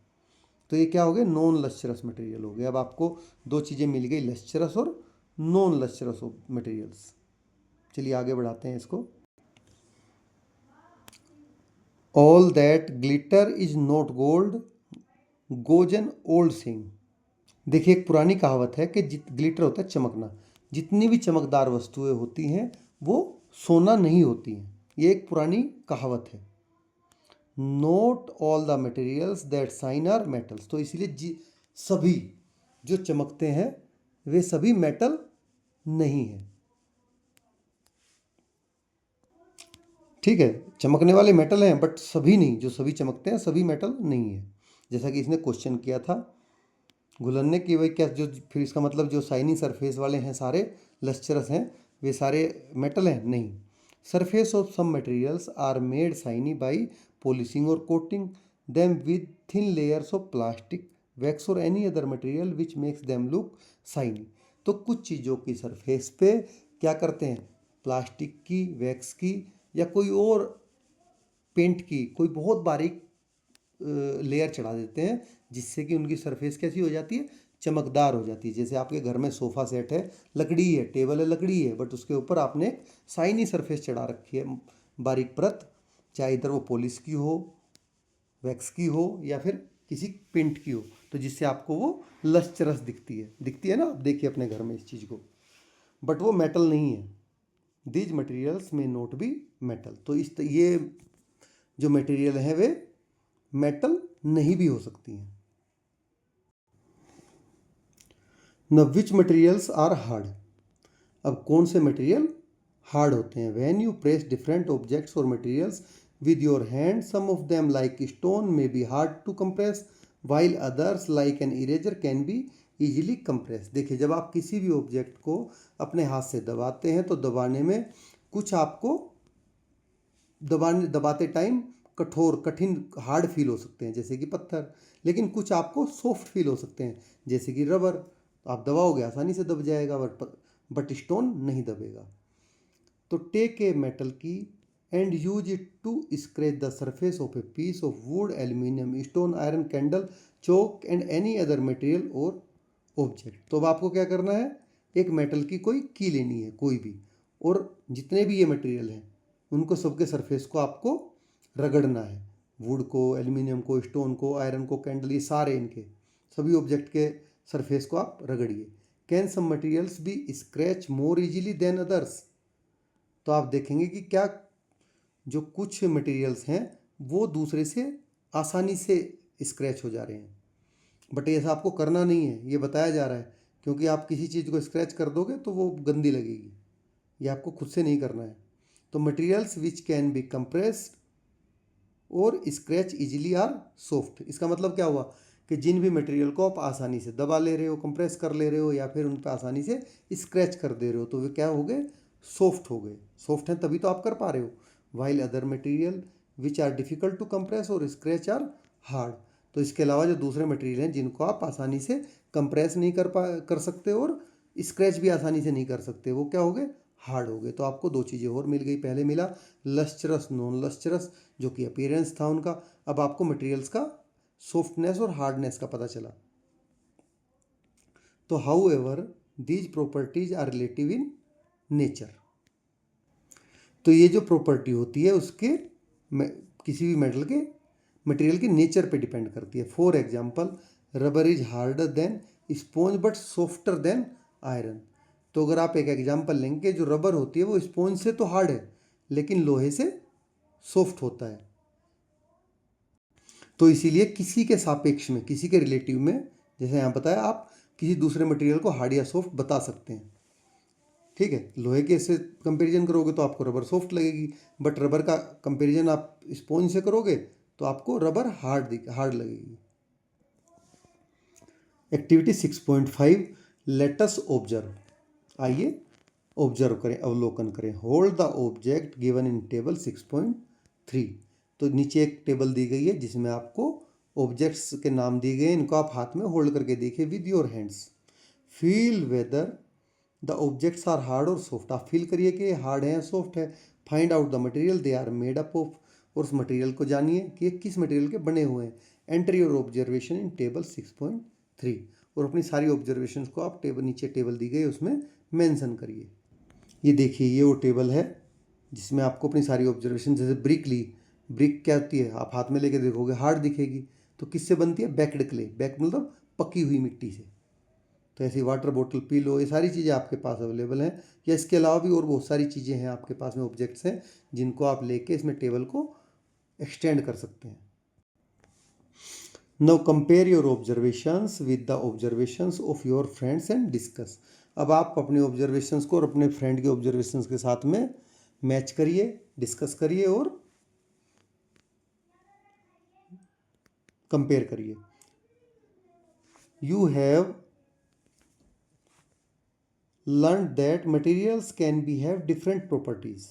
तो ये क्या हो गया, नॉन लस्टरस मटेरियल हो गया। अब आपको दो चीज़ें मिल गई, लस्टरस और नॉन लस्टरस मटेरियल्स। चलिए आगे बढ़ाते हैं इसको। All that glitter is not gold goes an old saying. देखिए एक पुरानी कहावत है कि ग्लिटर होता है चमकना, जितनी भी चमकदार वस्तुएं होती हैं वो सोना नहीं होती हैं, ये एक पुरानी कहावत है। Not all the materials that shine are metals. तो इसलिए सभी जो चमकते हैं वे सभी मेटल नहीं है। ठीक है, चमकने वाले मेटल हैं बट सभी नहीं, जो सभी चमकते हैं सभी मेटल नहीं है। जैसा कि इसने क्वेश्चन किया था गुलन ने कि भाई क्या जो, फिर इसका मतलब जो शाइनी सरफेस वाले हैं सारे लस्टरस हैं, वे सारे मेटल हैं, नहीं। Surface of some materials are made shiny by polishing और coating them with thin layers of plastic, wax और any other material which makes them look shiny. तो कुछ चीज़ों की सरफेस पे क्या करते हैं, प्लास्टिक की, वैक्स की, या कोई और पेंट की कोई बहुत बारीक लेयर चढ़ा देते हैं, जिससे कि उनकी सरफेस कैसी हो जाती है, चमकदार हो जाती है। जैसे आपके घर में सोफ़ा सेट है, लकड़ी है, टेबल है, लकड़ी है, बट उसके ऊपर आपने शाइनी सरफेस चढ़ा रखी है, बारीक परत, चाहे इधर वो पॉलिश की हो, वैक्स की हो, या फिर किसी पेंट की हो, तो जिससे आपको वो लस्टरस दिखती है ना। आप देखिए अपने घर में इस चीज़ को, बट वो मेटल नहीं है। दीज मटेरियल्स में नोट बी मेटल। तो ये जो मटेरियल हैं वे मेटल नहीं भी हो सकती हैं। न विच मटेरियल्स आर हार्ड। अब कौन से मटेरियल हार्ड होते हैं, when you press different objects और materials with your hand, some of them like stone may be hard to compress while others like an eraser can be easily compressed। देखिए जब आप किसी भी ऑब्जेक्ट को अपने हाथ से दबाते हैं तो दबाने में कुछ आपको दबाते टाइम कठोर कठिन हार्ड फील हो सकते हैं जैसे कि पत्थर, लेकिन कुछ आपको सॉफ्ट फील हो सकते हैं जैसे कि रबर। तो आप दबाओगे आसानी से दब जाएगा, बट स्टोन नहीं दबेगा। तो take a metal key and use it to scratch the surface of a piece of wood, aluminium, stone, iron, candle, chalk and any other material और ऑब्जेक्ट। तो अब आपको क्या करना है, एक मेटल की कोई की लेनी है कोई भी, और जितने भी ये मटेरियल हैं उनको सबके सरफेस को आपको रगड़ना है। वुड को, एल्यूमिनियम को, स्टोन को, आयरन को, कैंडल, ये सारे इनके सभी ऑब्जेक्ट के सरफेस को आप रगड़िए। Can some materials be scratch more easily than others. तो आप देखेंगे कि क्या जो कुछ मटेरियल्स हैं वो दूसरे से आसानी से स्क्रैच हो जा रहे हैं, बट ऐसा आपको करना नहीं है, ये बताया जा रहा है, क्योंकि आप किसी चीज़ को स्क्रैच कर दोगे तो वो गंदी लगेगी। ये आपको खुद से नहीं करना है। तो materials which can be compressed और स्क्रैच इजीली आर सॉफ्ट। इसका मतलब क्या हुआ कि जिन भी मटेरियल को आप आसानी से दबा ले रहे हो, कंप्रेस कर ले रहे हो, या फिर उन पर आसानी से स्क्रैच कर दे रहे हो, तो वे क्या हो गए, सॉफ्ट हो गए। सॉफ्ट हैं तभी तो आप कर पा रहे हो। While other material which are difficult to compress और स्क्रैच आर हार्ड। तो इसके अलावा जो दूसरे मटेरियल हैं जिनको आप आसानी से कंप्रेस नहीं कर सकते और स्क्रैच भी आसानी से नहीं कर सकते, वो क्या हो गए, हार्ड हो गए। तो आपको दो चीज़ें और मिल गई। पहले मिला लस्चरस, नॉन लस्चरस, जो कि अपीयरेंस था उनका। अब आपको मटेरियल्स का सॉफ्टनेस और हार्डनेस का पता चला। तो however these properties are relative in nature. तो ये जो प्रॉपर्टी होती है उसके किसी भी मेटल के मटेरियल के नेचर पे डिपेंड करती है। For example, rubber is harder than sponge but softer then iron. तो अगर आप एक एग्जांपल लेंगे, जो रबर होती है वो स्पॉन्ज से तो हार्ड है लेकिन लोहे से सॉफ्ट होता है। तो इसीलिए किसी के सापेक्ष में, किसी के रिलेटिव में, जैसे यहाँ बताया, आप किसी दूसरे मटेरियल को हार्ड या सॉफ्ट बता सकते हैं। ठीक है, लोहे के से कंपैरिजन करोगे तो आपको रबर सॉफ्ट लगेगी, बट रबर का कंपैरिजन आप स्पॉन्ज से करोगे तो आपको रबर हार्ड लगेगी। Activity 6.5, let us observe. आइए ऑब्जर्व करें, अवलोकन करें। Hold the object given in table 6.3। तो नीचे एक टेबल दी गई है जिसमें आपको ऑब्जेक्ट्स के नाम दिए गए हैं, इनको आप हाथ में होल्ड करके देखिए with your hands. Feel whether the objects are hard और सॉफ्ट। आप फील करिए कि हार्ड है या सॉफ्ट है। Find out the material they are made up of. और उस मटेरियल को जानिए कि ये किस मटेरियल के बने हुए हैं। Enter your observation in table 6.3। और अपनी सारी ऑब्जर्वेशंस को आप नीचे टेबल दी गई उसमें मेंशन करिए। ये देखिए, ये वो टेबल है जिसमें आपको अपनी सारी ऑब्जर्वेशन, जैसे ब्रिक ली, ब्रिक क्या होती है, आप हाथ में लेके देखोगे हार्ड दिखेगी। तो किससे बनती है, बैक्ड क्ले। बैक मतलब पकी हुई मिट्टी से। तो ऐसी वाटर बोतल पी लो, ये सारी चीज़ें आपके पास अवेलेबल हैं। या इसके अलावा भी और बहुत सारी चीज़ें हैं आपके पास में, ऑब्जेक्ट्स हैं जिनको आप लेके इसमें टेबल को एक्सटेंड कर सकते हैं। Now compare your observations with the observations of your friends and discuss. अब आप अपने ऑब्जर्वेशंस को और अपने फ्रेंड के ऑब्जर्वेशंस के साथ में मैच करिए, डिस्कस करिए और कंपेयर करिए। You have learned that materials can be have different properties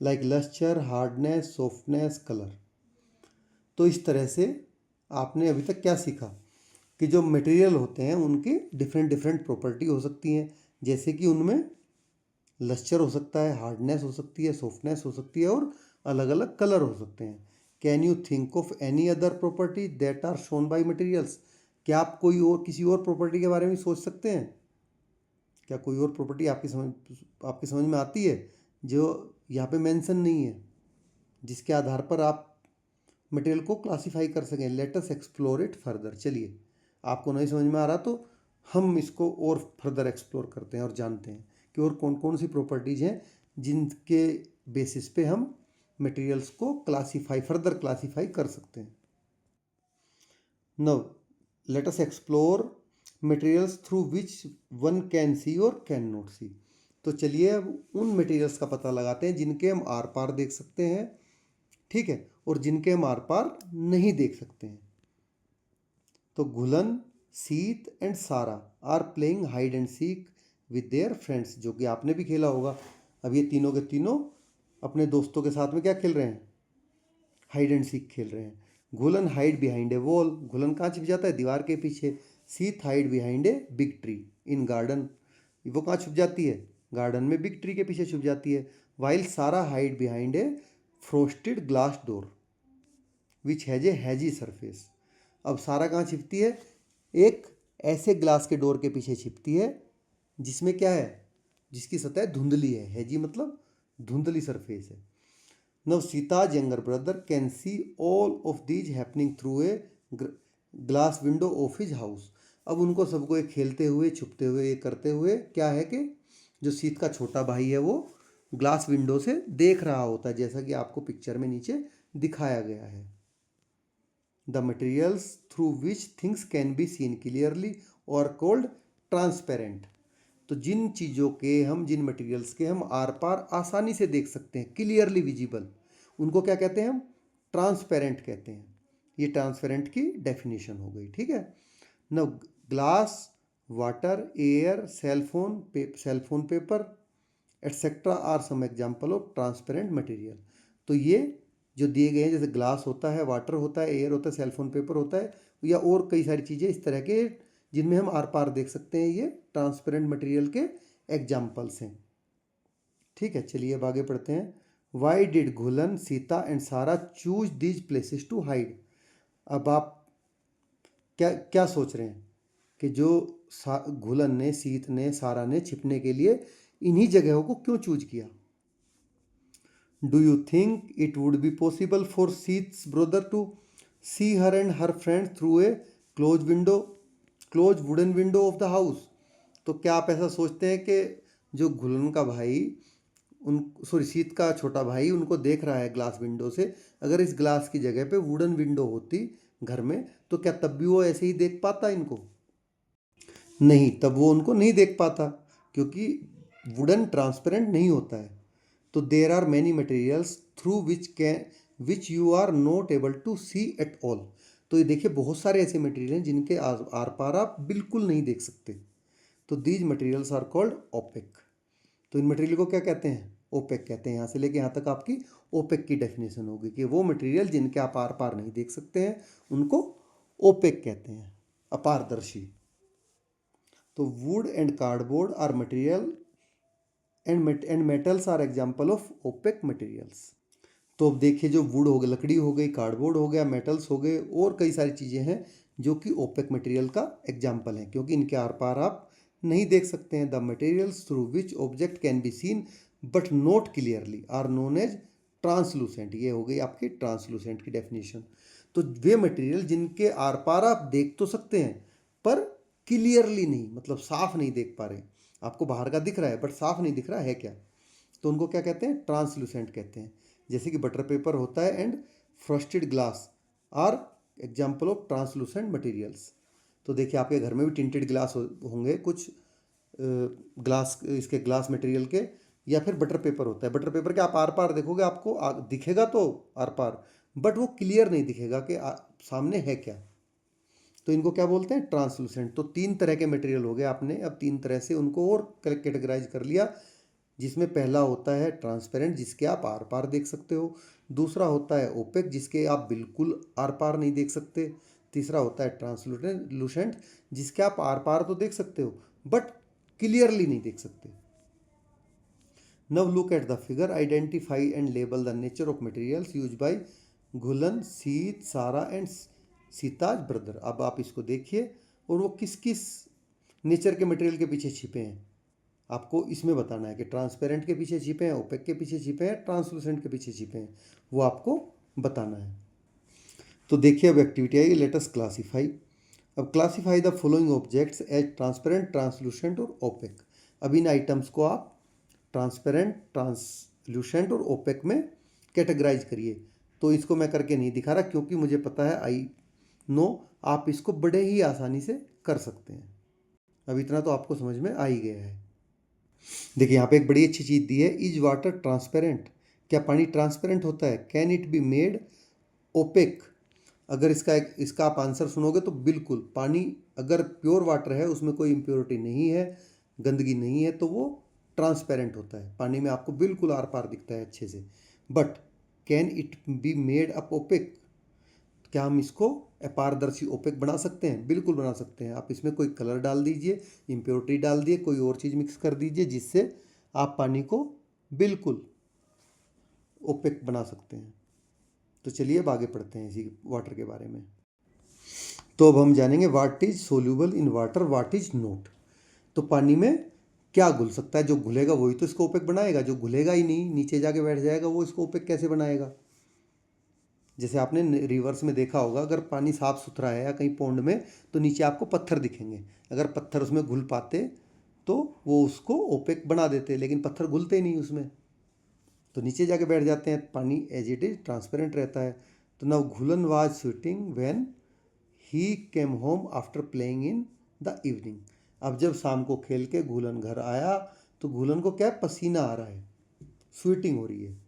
like luster, hardness, softness, color। तो इस तरह से आपने अभी तक क्या सीखा कि जो मटेरियल होते हैं उनकी डिफरेंट प्रॉपर्टी हो सकती हैं, जैसे कि उनमें लस्चर हो सकता है, हार्डनेस हो सकती है, सॉफ्टनेस हो सकती है और अलग अलग कलर हो सकते हैं। Can you think of any other property that are shown by materials. क्या आप कोई और किसी और प्रॉपर्टी के बारे में सोच सकते हैं? क्या कोई और प्रॉपर्टी आपकी समझ में आती है जो यहाँ पे मेंशन नहीं है, जिसके आधार पर आप मटेरियल को क्लासिफाई कर सकें? Late us explore it further. चलिए, आपको नहीं समझ में आ रहा तो हम इसको और फर्दर एक्सप्लोर करते हैं और जानते हैं कि और कौन कौन सी प्रॉपर्टीज़ हैं जिनके बेसिस पे हम मटेरियल्स को फर्दर क्लासीफाई कर सकते हैं। Now let us explore materials through which one can see और कैन नॉट सी। तो चलिए अब उन मटेरियल्स का पता लगाते हैं जिनके हम आर पार देख सकते हैं, ठीक है, और जिनके हम आर पार नहीं देख सकते हैं। तो घुलन, Sita and Sara are playing hide and seek with their friends, जो कि आपने भी खेला होगा। अब ये तीनों के तीनों अपने दोस्तों के साथ में क्या खेल रहे हैं, हाइड एंड सीक खेल रहे हैं। घुलन हाइड बिहाइंड ए वॉल, घुलन कहाँ छिप जाता है? दीवार के पीछे। सीत hide behind a big tree in garden, वो कहाँ छुप जाती है? गार्डन में बिग ट्री के पीछे छुप जाती है। While Sara hide behind a frosted glass door which has a hazy surface. अब सारा कहाँ छिपती है? एक ऐसे ग्लास के डोर के पीछे छिपती है जिसमें क्या है? जिसकी सतह धुंधली है। हैजी मतलब धुंधली सरफेस है। Now Seeta's younger brother can see all of these happening through a glass window of his house. अब उनको सबको ये खेलते हुए, छुपते हुए, ये करते हुए क्या है कि जो सीत का छोटा भाई है वो ग्लास विंडो से देख रहा होता है, जैसा कि आपको पिक्चर में नीचे दिखाया गया है। The materials through which things can be scene clearly और कॉल्ड ट्रांसपेरेंट। तो जिन चीज़ों के हम, जिन मटेरियल्स के हम आर पार आसानी से देख सकते हैं, क्लियरली विजिबल, उनको क्या कहते हैं? हम ट्रांसपेरेंट कहते हैं। ये ट्रांसपेरेंट की डेफिनेशन हो गई, ठीक है। न glass, water, air, cellophane paper etcetera are some example of transparent material. तो ये जो दिए गए हैं, जैसे ग्लास होता है, वाटर होता है, एयर होता है, सेलफोन पेपर होता है, या और कई सारी चीज़ें इस तरह के जिनमें हम आर पार देख सकते हैं, ये ट्रांसपेरेंट मटेरियल के एग्जाम्पल्स हैं। ठीक है, चलिए अब आगे पढ़ते हैं। वाई डिड घुलन, Sita and Sara choose these places to hide. अब आप क्या क्या सोच रहे हैं कि जो घुलन ने, सीत ने, सारा ने छिपने के लिए इन्हीं जगहों को क्यों चूज किया? Do you think it would be possible for Sita's brother to see her and her friend through a close wooden window of the house? तो क्या आप ऐसा सोचते हैं कि जो घुलन का भाई, सीत का छोटा भाई उनको देख रहा है ग्लास विंडो से, अगर इस ग्लास की जगह पे वुडन विंडो होती घर में तो क्या तब भी वो ऐसे ही देख पाता इनको? नहीं, तब वो उनको नहीं देख पाता, क्योंकि वुडन ट्रांसपेरेंट नहीं होता है। तो there are many materials through which you are not able to see at all. तो ये देखिए, बहुत सारे ऐसे मटेरियल हैं जिनके आर पार आप बिल्कुल नहीं देख सकते। तो these materials are called opaque. तो इन मटेरियल को क्या कहते हैं? ओपेक कहते हैं। यहाँ से लेके यहाँ तक आपकी ओपेक की डेफिनेशन होगी कि वो मटेरियल जिनके आप आर पार नहीं देख सकते हैं उनको ओपेक कहते हैं, अपारदर्शी। तो wood and cardboard are material and metals are example of opaque materials. तो अब देखिए, जो वुड हो गई, लकड़ी हो गई, कार्डबोर्ड हो गया, मेटल्स हो गए, और कई सारी चीज़ें हैं जो कि ओपेक मटेरियल का एग्जाम्पल हैं, क्योंकि इनके आर पार आप नहीं देख सकते हैं। The materials through which object can be seen but not clearly are known as translucent. ये हो गई आपकी ट्रांसलूसेंट की डेफिनेशन। तो वे मटेरियल जिनके आर पार आप देख तो सकते हैं पर क्लियरली नहीं, मतलब साफ नहीं देख पा रहे, आपको बाहर का दिख रहा है बट साफ नहीं दिख रहा है क्या, तो उनको क्या कहते हैं? ट्रांसलूसेंट कहते हैं। जैसे कि बटर पेपर होता है and frosted glass are example of translucent materials. तो देखिए, आपके घर में भी टिंटेड ग्लास होंगे कुछ, ग्लास, इसके ग्लास मटेरियल के, या फिर बटर पेपर होता है। बटर पेपर के आप आर पार देखोगे, आपको दिखेगा तो आर पार, बट वो क्लियर नहीं दिखेगा कि सामने है क्या। तो इनको क्या बोलते हैं? ट्रांसलूसेंट। तो तीन तरह के मटेरियल हो गए, आपने अब तीन तरह से उनको और कैटेगराइज कर लिया, जिसमें पहला होता है ट्रांसपेरेंट, जिसके आप आर पार देख सकते हो। दूसरा होता है ओपेक, जिसके आप बिल्कुल आर पार नहीं देख सकते। तीसरा होता है ट्रांसलूसेंट, जिसके आप आर पार तो देख सकते हो बट क्लियरली नहीं देख सकते। Now look at the figure, identify and label the nature of materials use by Ghulan, Seeta, Sara and Sita's brother. अब आप इसको देखिए और वो किस किस नेचर के मटेरियल के पीछे छिपे हैं, आपको इसमें बताना है कि ट्रांसपेरेंट के पीछे छिपे हैं, ओपेक के पीछे छिपे हैं, ट्रांसलूसेंट के पीछे छिपे हैं, वो आपको बताना है। तो देखिए, अब एक्टिविटी आई, लेट अस क्लासीफाई। अब classify the following objects as transparent, translucent और ओपेक। अब इन आइटम्स को आप ट्रांसपेरेंट, ट्रांसलूसेंट और ओपेक में कैटेगराइज करिए। तो इसको मैं करके नहीं दिखा रहा, क्योंकि मुझे पता है, आई नो, आप इसको बड़े ही आसानी से कर सकते हैं। अब इतना तो आपको समझ में आ ही गया है। देखिए, यहाँ पे एक बड़ी अच्छी चीज़ दी है, इज वाटर ट्रांसपेरेंट। क्या पानी ट्रांसपेरेंट होता है? Can it be made opaque? अगर इसका आप आंसर सुनोगे तो बिल्कुल, पानी अगर प्योर वाटर है, उसमें कोई इम्प्योरिटी नहीं है, गंदगी नहीं है, तो वो ट्रांसपेरेंट होता है। पानी में आपको बिल्कुल आर पार दिखता है अच्छे से। But can it be made up opaque, क्या हम इसको अपारदर्शी ओपेक बना सकते हैं? बिल्कुल बना सकते हैं। आप इसमें कोई कलर डाल दीजिए, इम्प्योरिटी डाल दिए, कोई और चीज़ मिक्स कर दीजिए, जिससे आप पानी को बिल्कुल ओपेक बना सकते हैं। तो चलिए अब आगे पढ़ते हैं इसी वाटर के बारे में। तो अब हम जानेंगे what is soluble in water, what is note. तो पानी में क्या घुल सकता है? जो घुलेगा वही तो इसको ओपेक बनाएगा, जो घुलेगा ही नहीं, नीचे जाके बैठ जाएगा, वो इसको ओपेक कैसे बनाएगा? जैसे आपने रिवर्स में देखा होगा, अगर पानी साफ सुथरा है या कहीं पौंड में, तो नीचे आपको पत्थर दिखेंगे। अगर पत्थर उसमें घुल पाते तो वो उसको ओपेक बना देते, लेकिन पत्थर घुलते ही नहीं उसमें, तो नीचे जाके बैठ जाते हैं। पानी एज इट इज ट्रांसपेरेंट रहता है। तो now Ghulan was sweating when he came home after playing in the evening. अब जब शाम को खेल के घुलन घर आया, तो घुलन को क्या पसीना आ रहा है, स्वीटिंग हो रही है।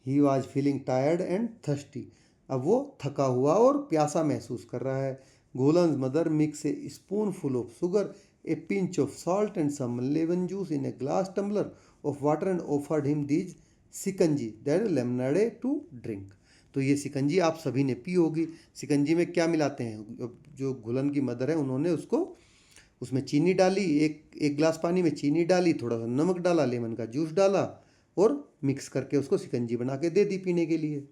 He was feeling tired and thirsty, अब वो थका हुआ और प्यासा महसूस कर रहा है। Ghulan's mother mix a spoon full of sugar, a pinch of salt and some lemon juice in a glass tumbler of water and offered him these shikanji that lemonade to drink. तो ये सिकंजी आप सभी ने पी होगी। सिकंजी में क्या मिलाते हैं? जो घुलन की मदर है उन्होंने उसको, उसमें चीनी डाली, एक गिलास पानी में चीनी डाली, थोड़ा सा नमक डाला, लेमन का जूस डाला और मिक्स करके उसको सिकंजी बना के दे दी पीने के लिए।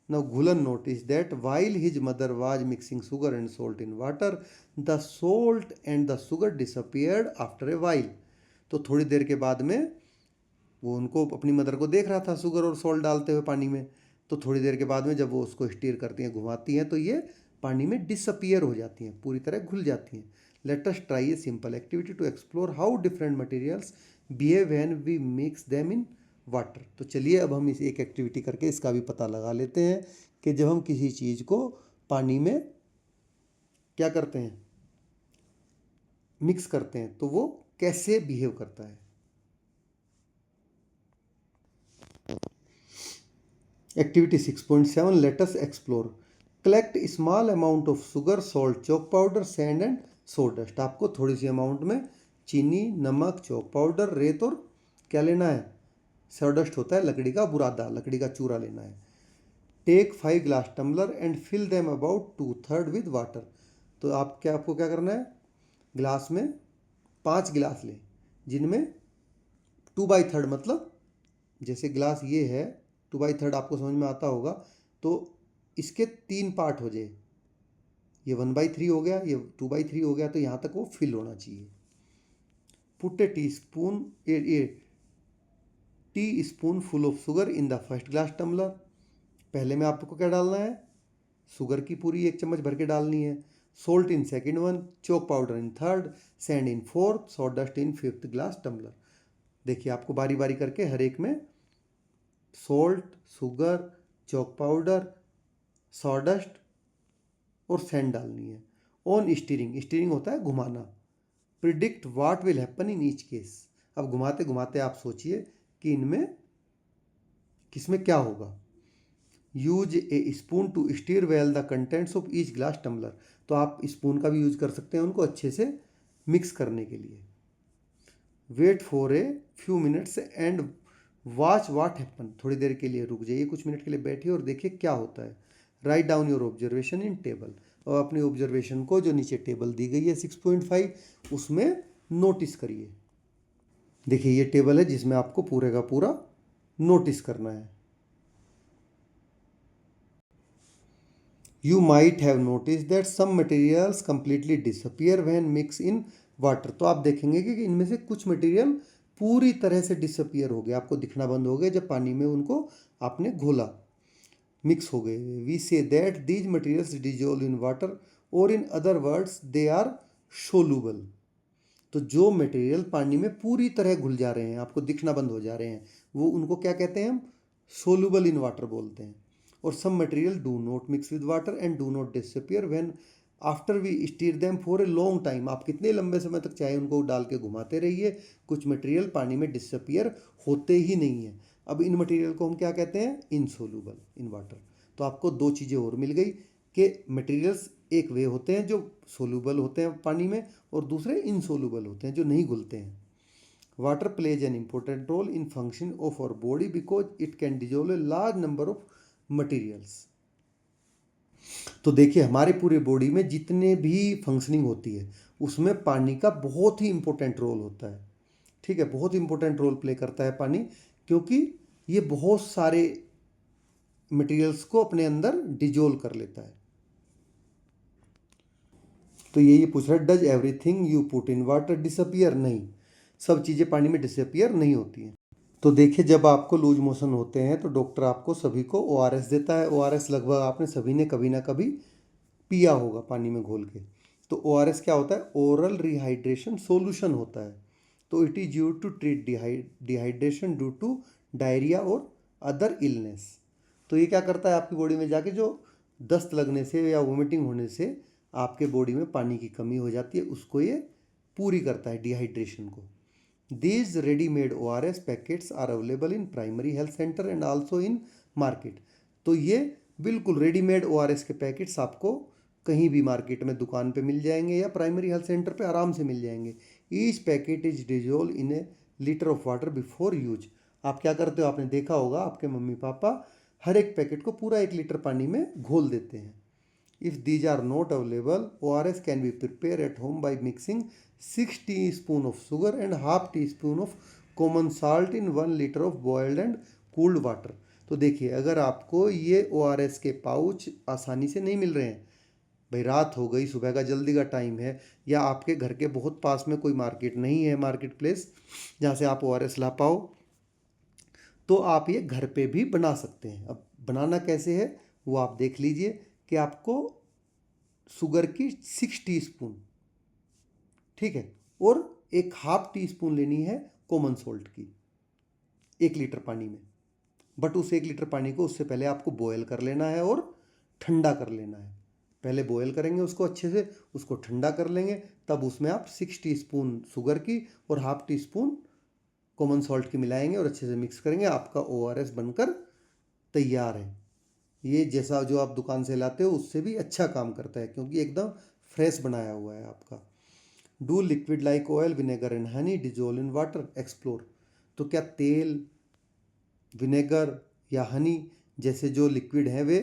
Now Ghulan notice that while his mother was mixing sugar and salt in water, the salt and the sugar disappeared after a while. तो थोड़ी देर के बाद में वो उनको, अपनी मदर को देख रहा था शुगर और सॉल्ट डालते हुए पानी में। तो थोड़ी देर के बाद में जब वो उसको स्टीर करती हैं, घुमाती हैं, तो ये पानी में डिसअपियर हो जाती हैं, पूरी तरह घुल जाती हैं। Let us try a simple activity to explore how different materials behave when we mix them in water. तो चलिए अब हम इस एक एक्टिविटी करके इसका भी पता लगा लेते हैं कि जब हम किसी चीज़ को पानी में क्या करते हैं, मिक्स करते हैं, तो वो कैसे बिहेव करता है। Activity 6.7 let us explore. Collect small amount of sugar, salt, chalk powder, sand and sawdust. आपको थोड़ी सी अमाउंट में चीनी, नमक, चॉक पाउडर, रेत और क्या लेना है, सोडस्ट होता है लकड़ी का बुरादा, लकड़ी का चूरा लेना है। Take 5 glass tumbler and fill them about 2/3 with water. तो आपको क्या करना है, ग्लास में 5 गिलास लें, जिनमें 2/3 मतलब जैसे ग्लास ये है, 2/3 आपको समझ में आता होगा, तो इसके 3 पार्ट हो जाए, ये 1/3 हो गया, ये 2/3 हो गया, तो यहाँ तक वो फिल होना चाहिए। Put a teaspoon full of sugar in the first glass tumbler. पहले में आपको क्या डालना है, शुगर की पूरी 1 चम्मच भर के डालनी है। Salt in second one, chalk powder in third, sand in fourth, sawdust in fifth glass tumbler. देखिए आपको बारी बारी करके हर एक में salt, sugar, chalk powder, sawdust और सैंड डालनी है। ऑन स्टीरिंग, स्टीरिंग होता है घुमाना। Predict what will happen in each case. अब घुमाते घुमाते आप सोचिए कि इनमें किसमें क्या होगा। Use a spoon to stir well the contents of each glass tumbler. तो आप स्पून का भी यूज कर सकते हैं उनको अच्छे से मिक्स करने के लिए। Wait for a few minutes and watch what happen. थोड़ी देर के लिए रुक जाइए, कुछ मिनट के लिए बैठिए और देखिए क्या होता है। Write down your observation in table. और अपनी ऑब्जर्वेशन को जो नीचे टेबल दी गई है 6.5 उसमें नोटिस करिए। देखिए ये टेबल है जिसमें आपको पूरे का पूरा नोटिस करना है। You might have notice that some materials completely disappear when mix in water. तो आप देखेंगे कि इनमें से कुछ मटेरियल पूरी तरह से डिसअपियर हो गया, आपको दिखना बंद हो गया जब पानी में उनको आपने घोला, मिक्स हो गए। We see that these materials dissolve in water और in other words they are soluble. तो जो मटेरियल पानी में पूरी तरह घुल जा रहे हैं, आपको दिखना बंद हो जा रहे हैं, वो उनको क्या कहते हैं, हम सोलूबल इन वाटर बोलते हैं। और some material do not mix with water and do not disappear when after we stir them for a long time. आप कितने लंबे समय तक चाहे उनको डाल के घुमाते रहिए, कुछ मटेरियल पानी में डिसअपियर होते ही नहीं है। अब इन मटेरियल को हम क्या कहते हैं, इनसोलूबल इन वाटर। तो आपको 2 चीज़ें और मिल गई कि मटेरियल्स एक वे होते हैं जो सोलूबल होते हैं पानी में, और दूसरे इनसोलूबल होते हैं जो नहीं घुलते हैं। Water plays an important role in function of our body because it can dissolve a large number of materials. तो देखिए हमारे पूरे बॉडी में जितने भी फंक्शनिंग होती है उसमें पानी का बहुत ही इम्पोर्टेंट रोल होता है। ठीक है, बहुत इंपॉर्टेंट रोल प्ले करता है पानी, क्योंकि ये बहुत सारे मटेरियल्स को अपने अंदर डिजोल्व कर लेता है। तो ये पूछ रहा है does everything you put in water disappear? नहीं, सब चीज़ें पानी में डिसअपियर नहीं होती हैं। तो देखिए जब आपको लूज मोशन होते हैं तो डॉक्टर आपको सभी को ORS देता है। ORS लगभग आपने सभी ने कभी ना कभी पिया होगा पानी में घोल के। तो ORS क्या होता है? ओरल रिहाइड्रेशन सॉल्यूशन होता है। तो it is used to treat dehydration due to diarrhoea और अदर इलनेस। तो ये क्या करता है आपकी बॉडी में जाके, जो दस्त लगने से या वोमिटिंग होने से आपके बॉडी में पानी की कमी हो जाती है, उसको ये पूरी करता है, डिहाइड्रेशन को। These ready-made ORS packets are available in primary health centre and also in market. तो ये बिल्कुल रेडीमेड ORS के पैकेट्स आपको कहीं भी मार्केट में दुकान पे मिल जाएंगे या प्राइमरी हेल्थ सेंटर पे आराम से मिल जाएंगे। Each packet is dissolve in A litre of water before use. आप क्या करते हो, आपने देखा होगा आपके मम्मी पापा हर एक पैकेट को पूरा 1 लीटर पानी में घोल देते हैं। If these are not available, ORS can be prepared at home by mixing 6 teaspoon of sugar and half teaspoon of common salt in 1 liter of boiled and cooled water। तो देखिए अगर आपको ये ORS के पाउच आसानी से नहीं मिल रहे हैं, भाई रात हो गई, सुबह का जल्दी का टाइम है, या आपके घर के बहुत पास में कोई मार्केट नहीं है, मार्केट प्लेस जहाँ से आप ORS ला पाओ, तो आप ये घर पे भी बना सकते हैं। अब बनाना कैसे है वो आप देख लीजिए कि आपको शुगर की 6 टीस्पून, ठीक है, और एक हाफ टी स्पून लेनी है कॉमन सॉल्ट की 1 लीटर पानी में। बट उस 1 लीटर पानी को उससे पहले आपको बॉयल कर लेना है और ठंडा कर लेना है। पहले बॉयल करेंगे उसको अच्छे से, उसको ठंडा कर लेंगे, तब उसमें आप 6 टीस्पून शुगर की और half tea spoon common salt की मिलाएंगे और अच्छे से मिक्स करेंगे। आपका ORS बनकर तैयार है। ये जैसा जो आप दुकान से लाते हो उससे भी अच्छा काम करता है, क्योंकि एकदम फ्रेश बनाया हुआ है आपका। Do liquid like oil vinegar and honey dissolve in water explore. तो क्या तेल, विनेगर या हनी जैसे जो लिक्विड हैं वे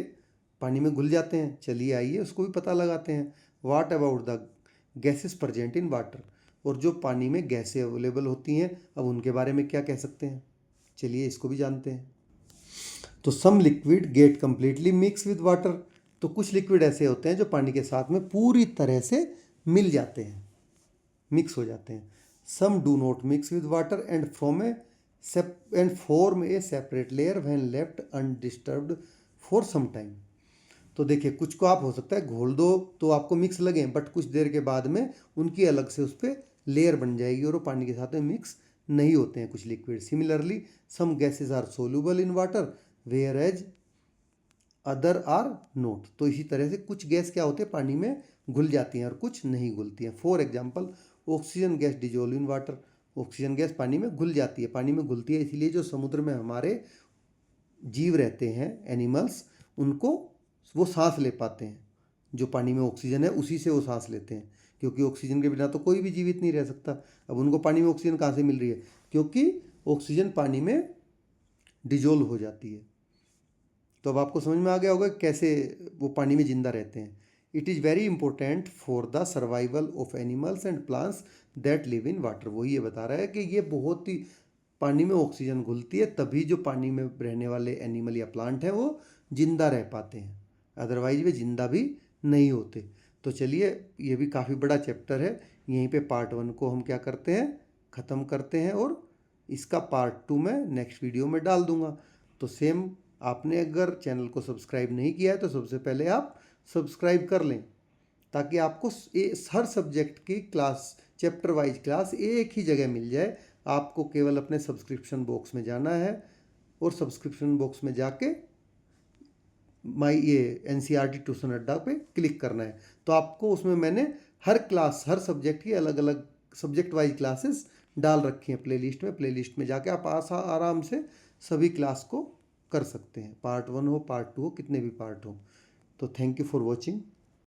पानी में घुल जाते हैं? चलिए आइए उसको भी पता लगाते हैं। What about the gases present in water? और जो पानी में गैसें अवेलेबल होती हैं, अब उनके बारे में क्या कह सकते हैं? चलिए इसको भी जानते हैं। तो some liquid get completely mix with water. तो कुछ लिक्विड ऐसे होते हैं जो पानी के साथ में पूरी तरह से मिल जाते हैं, मिक्स हो जाते हैं। Some do not mix with water and form a separate layer when left undisturbed for some time. तो देखिए कुछ को आप हो सकता है घोल दो तो आपको मिक्स लगे, बट कुछ देर के बाद में उनकी अलग से उस पर लेयर बन जाएगी और वो पानी के साथ में मिक्स नहीं होते हैं कुछ liquid. Similarly some gases are soluble in water whereas other are not. तो इसी तरह से कुछ गैस क्या होते हैं पानी में घुल जाती हैं और कुछ नहीं घुलती हैं। For example oxygen gas dissolve in water. Oxygen gas पानी में घुल जाती है, पानी में घुलती है, इसीलिए जो समुद्र में हमारे जीव रहते हैं एनिमल्स, उनको वो सांस ले पाते हैं। जो पानी में ऑक्सीजन है उसी से वो सांस लेते हैं, क्योंकि ऑक्सीजन के बिना तो कोई भी जीवित नहीं रह सकता। अब उनको पानी में ऑक्सीजन कहाँ से मिल रही है? क्योंकि ऑक्सीजन पानी में डिजोल्व हो जाती है। तो अब आपको समझ में आ गया होगा कैसे वो पानी में जिंदा रहते हैं। It is very important for the survival of animals and plants that live in water. वो ये बता रहा है कि ये बहुत ही पानी में ऑक्सीजन घुलती है, तभी जो पानी में रहने वाले एनिमल या प्लांट हैं वो जिंदा रह पाते हैं, अदरवाइज वे जिंदा भी नहीं होते। तो चलिए ये भी काफ़ी बड़ा चैप्टर है, यहीं पे पार्ट 1 को हम क्या करते हैं, ख़त्म करते हैं, और इसका पार्ट 2 मैं नेक्स्ट वीडियो में डाल दूंगा। तो सेम आपने अगर चैनल को सब्सक्राइब नहीं किया है तो सबसे पहले आप सब्सक्राइब कर लें, ताकि आपको हर सब्जेक्ट की क्लास, चैप्टर वाइज क्लास एक ही जगह मिल जाए। आपको केवल अपने सब्सक्रिप्शन बॉक्स में जाना है और सब्सक्रिप्शन बॉक्स में जाके माई ये NCERT ट्यूशन अड्डा पे क्लिक करना है। तो आपको उसमें मैंने हर क्लास, हर सब्जेक्ट की अलग अलग सब्जेक्ट वाइज क्लासेस डाल रखी हैं प्लेलिस्ट में। प्लेलिस्ट में जाके आप आराम से सभी क्लास को कर सकते हैं, पार्ट 1 हो, पार्ट 2 हो, कितने भी पार्ट हो। तो थैंक यू फॉर वॉचिंग।